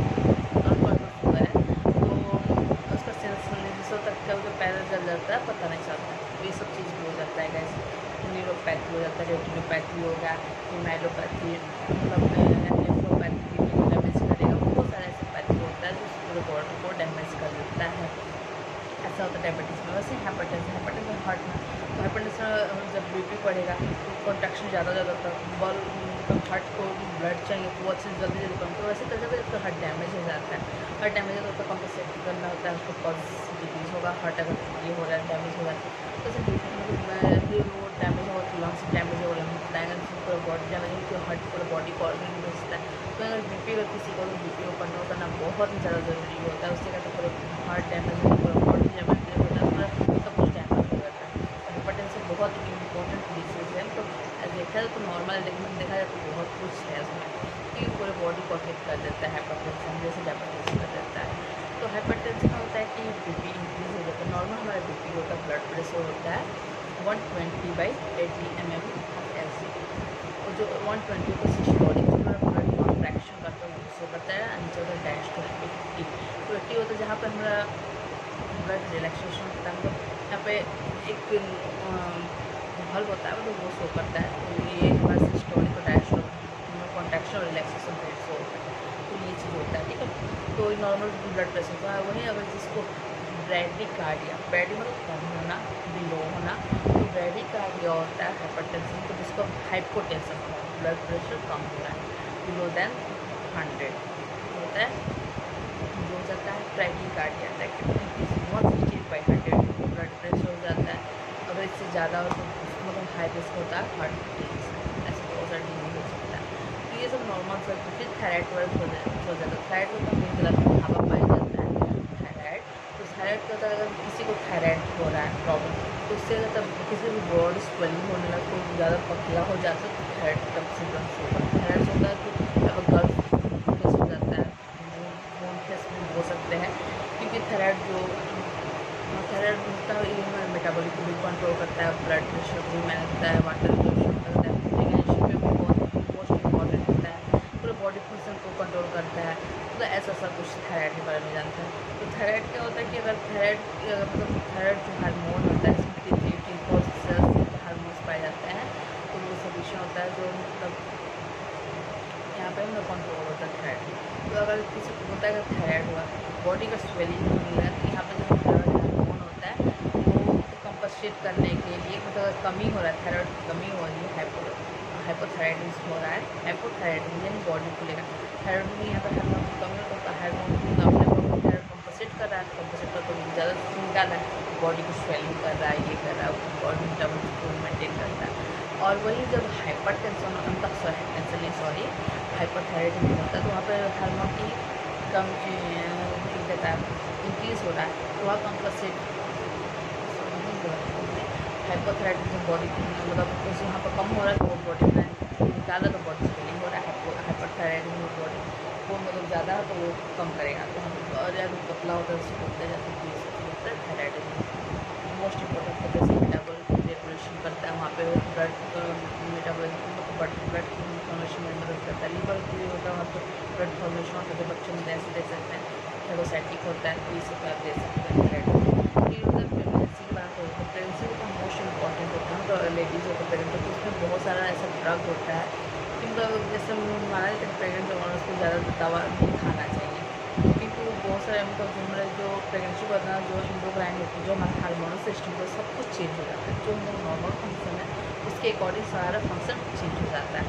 शुगर है तो उसका सेंस जिसको तक का जो पैदल चल जाता है पता नहीं चलता। तो ये सब चीज़ भी हो जाता है गैस, न्यूरोपैथी हो जाता है, रेटिनोपैथी हो गया, हिमाइलोपैथी, मतलब नेफ्रोपैथी को डैमेज करेगा। बहुत सारे ऐसे पैथी होता है जो पूरे बॉडी को डैमेज कर देता है। ऐसा होता है डायबिटीज़ में। वैसे हाइपरटेंशन हार्ट में, तो हाइपरटेंशन जब बीपी बढ़ेगा तो कॉन्ट्रैक्शन ज़्यादा होता है, बॉल मतलब हार्ट को ब्लड चाहिए तो वो अच्छे जल्दी कम, तो वैसे करके तो हार्ट डैमेज हो जाता है। हार्ट डैमेज होता है तो कंपनसेट करना होता है, उसको पल्स डिक्रीज होगा, हार्ट अगर ये हो रहा है डैमेज हो रहा है तो जैसे वो डैमेज होगा तो लंग्स डैमेज होगा, लंग्स बताएंगे पूरा बॉडी डैमेज होगी, तो हार्ट पूरा बॉडी को ऑर्गन भेजता है। तो अगर बीपी अगर किसी को बीपी को कंट्रोल करना बहुत ही ज़्यादा ज़रूरी होता है, उससे कहते पूरा हार्ट डैमेज होगा, पूरा बॉडी डैमेज होता है, पूरा सब कुछ डैमेज हो जाता है। हाइपरटेंशन बहुत इंपॉर्टेंट डिसीज़ है, तो देखा जाए तो नॉर्मल देखा जाए तो बहुत कुछ है उसमें कि पूरे बॉडी को अफेक्ट कर देता है हाइपरटेंशन, जैसे डायबिटीज़ कर देता है। तो हाइपरटेंशन होता है कि बीपी इंक्रीज हो जाता है। नॉर्मल हमारा बीपी होता है, ब्लड प्रेशर होता है 120/80 mmHg, और जो 120 को सिस्टोलिक हमारा ब्लड कॉन्ट्रैक्शन करता है वो करता है, नीचे होता है डायस्टोलिक 80। तो 80 होता है जहाँ पर हमारा ब्लड रिलैक्सेशन होता है, मतलब यहाँ पे एक हल होता है, मतलब वो शो करता है। तो ये हमारा सिस्टोलिक और डायस्टोलिक कॉन्ट्रैक्शन और रिलैक्सेशन रेट शो होता है, तो ये चीज़ होता है, ठीक है। तो नॉर्मल ब्लड प्रेशर का वही, अगर जिसको ब्रैडीकार्डिया, ब्रैडी मतलब कम होना, बिलो होना, तो ब्रैडीकार्डिया होता है हाइपरटेंशन, तो जिसको हाइपोटेंशन होता है, ब्लड प्रेशर कम हो रहा है बिलो देन 100 होता है, जो हो जाता है ब्रैडीकार्डिया, 160/100 ब्लड प्रेशर हो जाता है। अगर इससे ज़्यादा हो तो मतलब हाई रिस्क होता है हार्ट डिजीज, ऐसे बहुत सारी डिजीज हो सकता है। तो ये सब नॉर्मल सब। फिर थायराइड वर्क हो जाता है। थायराइड होता है मेन गलत हवा पाया जाता है थायराइड। तो थायराइड का होता है अगर किसी को थायराइड हो रहा है प्रॉब्लम, तो उससे अगर किसी भी बॉडी स्वेलिंग होने लगा, तो ज़्यादा पतला हो जाता है, तो थायराइड का सिम्टम्स होगा। थायराइड होता है कि अब गर्ल्स फेस हो जाता है, बोन फेस भी हो सकते हैं, क्योंकि थायराइड होता है ये हमारे मेटाबॉलिक को भी कंट्रोल करता है, ब्लड प्रेशर को भी मैनेज करता है, वाटर एब्जॉर्प्शन करता है, प्रेगनेंसी में भी बहुत मोस्ट इम्पॉर्टेंट होता है, पूरे बॉडी फंक्शन को कंट्रोल करता है। तो ऐसा सब कुछ थायराइड के बारे में जानते हैं। तो थायराइड क्या होता है कि अगर मतलब थायराइड जो हार्मोन होता है, इसमें T3, T4 हार्मोन्स पाए जाते हैं, तो वो सब विषय होता है जो मतलब यहाँ पे मतलब कंट्रोल होता है थायराइड। तो अगर किसी को होता है अगर थायराइड हुआ, बॉडी का स्वेलिंग होने लगा, तो यहाँ पे जो थायराइड हार्मोन होता है वो कंपनसेट करने के लिए, मतलब कमी हो रहा है, थायराइड की कमी हो रही है, हाइपोथायराइडिज्म हो रहा है, हाइपोथायराइडिज्म यानी बॉडी को लेकर थायराइड में यहाँ पर हार्मोन की कमी होता है, हार्मोन थायराइड कंपनसेट कर रहा है, कंपनसेट कर तो ज़्यादा निकाल रहा है, बॉडी को स्वेलिंग कर रहा है, ये कर रहा है, बॉडी मेटाबॉलिज्म को मेंटेन करता है। और वही जब हाइपरटेंशन हाइपरथायराइडिज्म होता है, तो वहाँ पर हार्मोन की कम देता है, इंक्रीज हो रहा है, तो वहाँ कंपनसेट हाइपोथायराइडिज्म बॉडी मतलब वहाँ पर कम हो रहा है, तो वो बॉडी में निकाला तो बॉडी स्वेलिंग हो रहा है। हाइपरथायराइडिज्म बॉडी वो मतलब ज़्यादा है तो वो कम करेगा, तो हम और ज़्यादा पतला होता है उससे बोलते जाते हैं, ये होता है थायराइडिज्म। मोस्ट इंपॉर्टेंट होता है मेटाबॉलिक रेगुलेशन करता है, वहाँ पे ब्लड मेटाबॉलिज्म ब्लड फॉर्मेशन में मदद करता है। लीवर भी होता है वहाँ पर ब्लड फॉर्मेशन होता है, तो बच्चों में ऐसे दे सकते हैं, थेरोसाइटिक होता है, तो ये सब आप दे सकते हैं थायराइड। फिर उधर प्रेगनेंसी की बात होती है, प्रेगनेंसी तो मोस्ट इंपॉर्टेंट होता है, तो लेडीज़ होते प्रेगनेंट तो उसमें बहुत सारा ऐसा ड्रग होता है कि मतलब जैसे माना जाता है प्रेगनेंट होना उसको ज़्यादा दवा नहीं खाना चाहिए, क्योंकि वो बहुत सारे मतलब जो हमारे जो प्रेगनेंसी के दौरान जो एंडोक्राइन होती है, जो हमारा हार्मोनल सिस्टम है, सब कुछ चेंज हो जाता है। जो नॉर्मल फंक्शन है उसके अकॉर्डिंग सारा फंक्शन चेंज हो जाता है।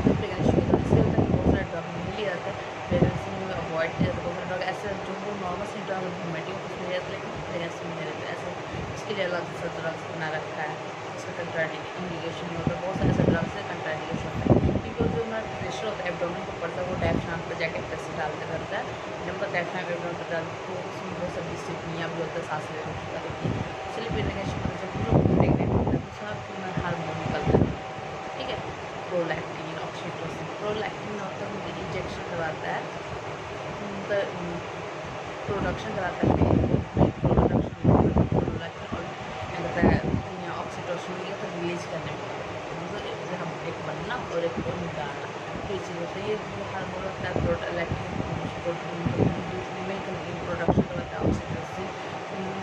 तो प्रेगनेंसी के दौरान इससे होता है कि बहुत सारे ड्रग नहीं लिया जाता है, प्रेगनेंसी में अवॉइड किया जाता है। बहुत सारे ड्रग ऐसे जो वो नॉर्मल सिम्टम वोमिटिंग कुछ नहीं रहता, लेकिन प्रेगनेंसी में नहीं रहता ऐसे। उसके लिए अलग से ड्रग्स बना रखा है, उसका कंट्राइंडिकेशन नहीं होता। बहुत सारे ऐसे ड्रग्स से कंट्राइंडिकेशन होता है, क्योंकि जो हमारा प्रेशर होता है एब्डोमेन के ऊपर, वो डायफ्राम पर जाके प्रेशर डालते रहता है। जब तक डायफ्राम एब्डोमेन पर डालते तो उसमें बहुत सारी डिस्टिपनिया भी होता है, सांस लेने की तरह की। इसलिए प्रेगनेंसी में जब हम लोग प्रेगनेंट होता है तो उसमें हार्मोन निकलता है, ठीक है, प्रोलैक्टिन, ऑक्सीटोसिन। प्रोलैक्टिन होता है उनकी इंजेक्शन करवाता है, उनका प्रोडक्शन कराता है, मिल्क प्रोडक्शन प्रोलैक्टिन, और क्या कहता है ऑक्सीटोसिन ये तो रिलीज करने में मतलब हम एक बनना और एक को निकालना, तो ये चीज़ होती है। ये हार्मोन होता है प्रोलैक्टिन, मिल्क प्रोडक्शन करवाता है, ऑक्सीटोसिन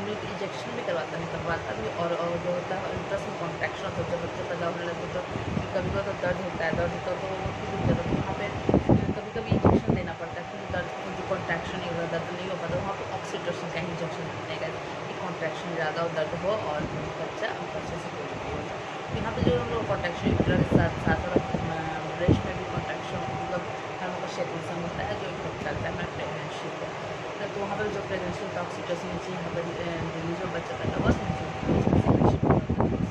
मिल्क इंजेक्शन भी करवाता भी। और जो होता है इंट्रस में कॉन्ट्रैक्शन होता है, जब बच्चे पैदा होने लगते तो कभी कभी तो दर्द होता है, दर्द होता है तो वहाँ पे कभी कभी इंजेक्शन देना पड़ता है, क्योंकि दर्द जो कॉन्ट्रैक्शन नहीं होता, दर्द नहीं हो पाता, वहाँ पर ऑक्सीटोसिन का इंजेक्शन देगा कि कॉन्ट्रैक्शन ज़्यादा हो, दर्द हो और बच्चा अच्छे से पूरी हो जाए। तो यहाँ पे जो हम लोग कॉन्ट्रैक्शन के साथ साथ ब्रेस्ट में भी कॉन्ट्रैक्शन मतलब हार्मोन का शेक्रेशन होता है जो इफेक्ट करता है हमारे प्रेगनेंसी को। तो वहाँ पर जो प्रेगनेंसी होता है ऑक्सीटोसिन चाहिए यहाँ पर रिलीज हो, बच्चा पैदा हुआ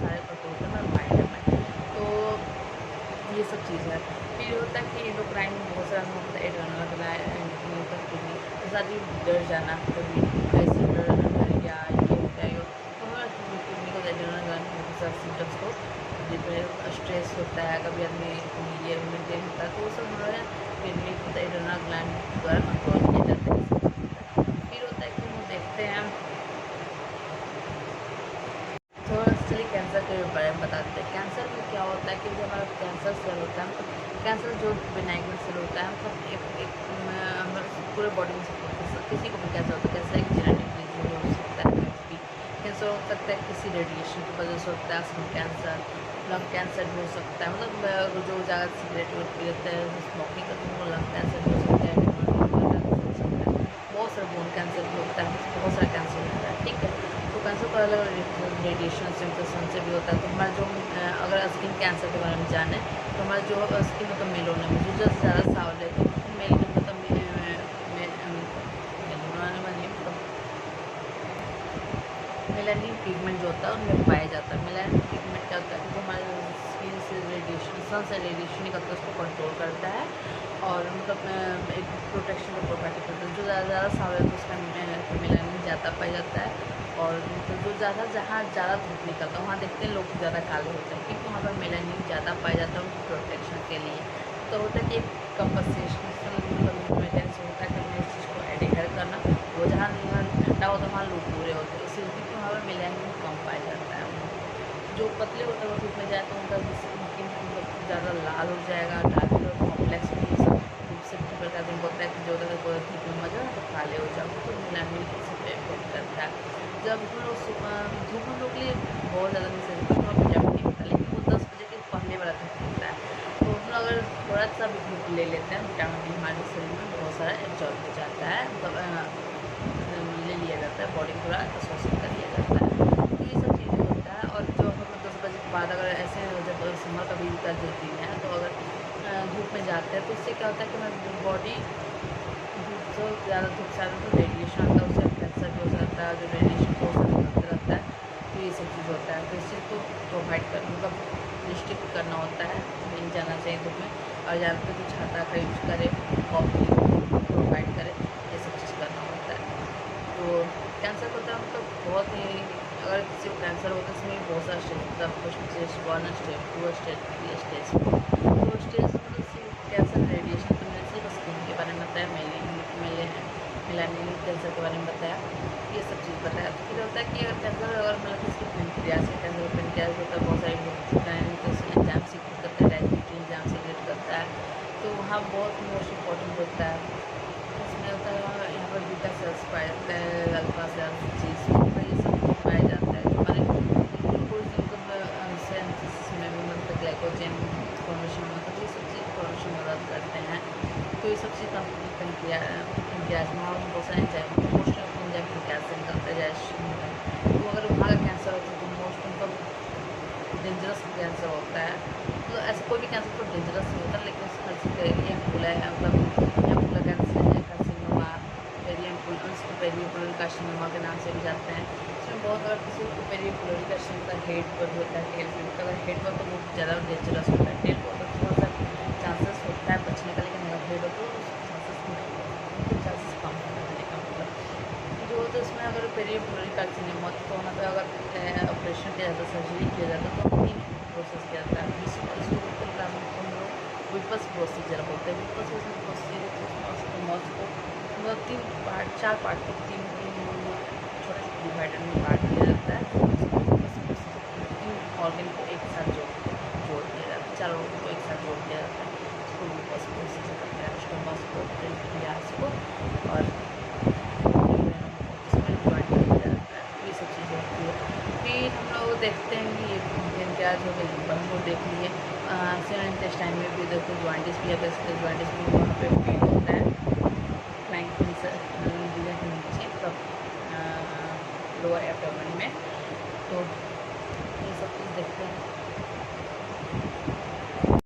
सारे कंट्रोल में माइंड है। तो ये सब चीज़ है। फिर होता है कि एंडोक्राइन में बहुत सारा होता है, एड्रेनल किडनी तो सारी डर जाना, कभी ऐसे डर या ये होता है, तो हमें किडनी को एड्रेनल सिम्टम्स को स्ट्रेस होता है, कभी आदमी ये मेंटेन होता है, तो वो सब हमारे किडनी को एड्रेनल ग्लैंड द्वारा कंट्रोल किया जाता है। फिर होता है कि हम देखते हैं थोड़ा चलिए कैंसर के बारे में बताते हैं। कैंसर में क्या होता है कि जो हमारा कैंसर सेल होता है, मतलब कैंसर जो बिनाइगन सेल होता है, मतलब एक हमारे पूरे बॉडी में किसी को भी कैंसर होता है, कैंसर एक जेनेटिक डिजीज हो सकता है, कैंसर हो सकता है किसी रेडिएशन की वजह से होता है, स्किन कैंसर, लंग कैंसर भी हो सकता है, मतलब जो ज़्यादा सिगरेट पी लेते हैं, स्मोकिंग करते हैं, वो लंग कैंसर भी हो सकता है, बहुत सारे बोन कैंसर भी होता है, बहुत सारा कैंसर होता है, ठीक है। तो कैंसर को अलग रेडिएशन से से भी होता है। तो हमारा जो अगर स्किन कैंसर के बारे में जाने तो हमारा जो स्किन मतलब मेलोनिम जो ज़्यादा सावले तो मेलोनिम मतलब मेलानिन पिगमेंट जो होता है उनमें पाया जाता है। मेलानिन पिगमेंट क्या होता है, जो हमारे स्किन से रेडिएशन, सन से रेडिएशन निकलता है उसको कंट्रोल करता है और मतलब एक प्रोटेक्शन का प्रोवाइड करता है। जो ज़्यादा सावले तो उसका मेलानिन ज़्यादा पाया जाता है। और मतलब जो जहाँ ज़्यादा धूप निकलता है वहाँ देखते हैं लोग ज़्यादा काले होते हैं, क्योंकि वहाँ पर मेलानिन ज़्यादा पाया जाता है उनकी प्रोटेक्शन के लिए। तो होता है कि कंपनसेशन मेंटेनेंस होता है कि हमें इस चीज़ को एडियर करना, वो जहाँ ठंडा होता है वहाँ लोग पूरे होते हैं, इसी क्योंकि वहाँ पर मेलानिन कम पाया जाता है। जो पतले होते हैं वो धूप में जाए तो उनका स्किन ज़्यादा लाल हो जाएगा, डार्क कॉम्प्लेक्स भी सब धूप से होता है, जो धूप में मजा तो काले हो जाओ, तो मेलानिन इसी पे इफेक्ट करता है। जब हम लोग धूप हम लोग के लिए बहुत ज़्यादा नहीं थोड़ा विटामिन डी होता है, लेकिन वो 10 बजे के पहले वाला धूप होता है, तो हम लोग अगर थोड़ा सा भी धूप ले लेते हैं विटामिन डी हमारे शरीर में बहुत सारा एब्जॉर्ब हो जाता है, मतलब ले लिया जाता है, बॉडी पूरा शोषण कर लिया जाता है। तो ये सब चीज़ें होता है। और जो हम लोग 10 बजे के बाद अगर ऐसे जब समर का भी का जो दिन है तो अगर धूप में जाते हैं तो उससे क्या होता है कि हमारी बॉडी धूप से ज़्यादा धूप से ज़्यादा तो रेडिएशन आता है, उससे कैंसर भी हो सकता है, जो रेडिएशन को होता रहता है। तो ये सब चीज़ होता है, तो इस चीज़ को प्रोवाइड कर मतलब रिस्ट्रिक्ट करना होता है, नहीं जाना चाहिए धूप में। और ज़्यादातर जो छाता का यूज करे, कॉफी प्रोवाइड करे, ये सब चीज़ करना होता है। तो कैंसर होता है मतलब बहुत ही, अगर किसी को कैंसर होता है इसमें बहुत सारा स्टेज होता है, first stage, 1 stage, 2 stage, 3 stage. तो स्टेज मतलब कैंसर रेडिएशन तो मैंने सिर्फ स्किन के बारे में बताया, मेलानिन कैंसर के बारे में बताया, ये सब चीज़ बताया। तो फिर होता है कि अगर कैंसर अगर मतलब किसी पेनक्रियास है, कैंसर पेनक्रियास होता है, बहुत सारे एंजाइम सीक्रेट करता है, डायजेस्टिव एंजाइम सीक्रेट करता है, तो वहाँ बहुत मोस्ट इम्पॉर्टेंट होता है। इसमें होता है यहाँ पर बीटा सेल्स पाए जाते हैं, अल्फा सेल्स चीज़ ये सब पाया जाता है, जो हमारे ग्लूकोज सिंथेसिस में भी मतलब ग्लाइकोजन फॉर्मेशन मतलब ये सब चीज़ फॉर्मेशन मदद करते हैं। तो ये सब चीज़ पैनक्रियाज में और बहुत सारे enzyme most of enzyme pancreas से निकलता है डाइजेशन में। तो अगर वहाँ का कैंसर होता है तो मोस्ट उनका डेंजरस कैंसर होता है। तो ऐसा कोई भी कैंसर तो डेंजरस नहीं होता, लेकिन ये फूल है मतलब एम्पुलर कैंसर है, कार्सिनोमा, पेरिएम्पुलर पेरिएम्पुलर कार्सिनोमा के नाम से भी जाते हैं। इसमें बहुत अगर किसी को पेरिएम्पुलर कार्सिनोमा का हेड पर होता है, टेल पर, अगर हेड पर तो बहुत ज़्यादा डेंजरस होता है, टेल पर तो थोड़ा सा चांसेस होता है बचने का, लेकिन अगर हेड हो तो चांसेस कम होने का मतलब जो होता है। इसमें अगर पेरिएम्पुलर कार्सिनोमा तो वहाँ पे अगर ऑपरेशन किया जाता है, सर्जरी किया जाता है, तो 3 प्रोसेस किया जाता है। इसको हम लोग विपस प्रोसीजर बोलते हैं। विपस प्रोसीजर मौत को मतलब 3 पार्ट 4 पार्ट को 3 छोटे से डिवाइडेड में पार्ट किया जाता है। 3 ऑर्गन को एक साथ जोड़ दिया जाता है, 4 ऑर्गन को एक साथ जोड़ दिया जाता है। इसको विपस प्रोसीजर कहते हैं। स्टोमस को, पेनक्रियाज को और फिर हम लोग देखते हैं कि ये पैनक्रियाज हो गई, लिवर हम लोग देख लिए। स्मॉल इंटेस्टाइन में भी देखो जॉइंटिस भी है, जॉइंटिस भी वहाँ पे फीड होता है।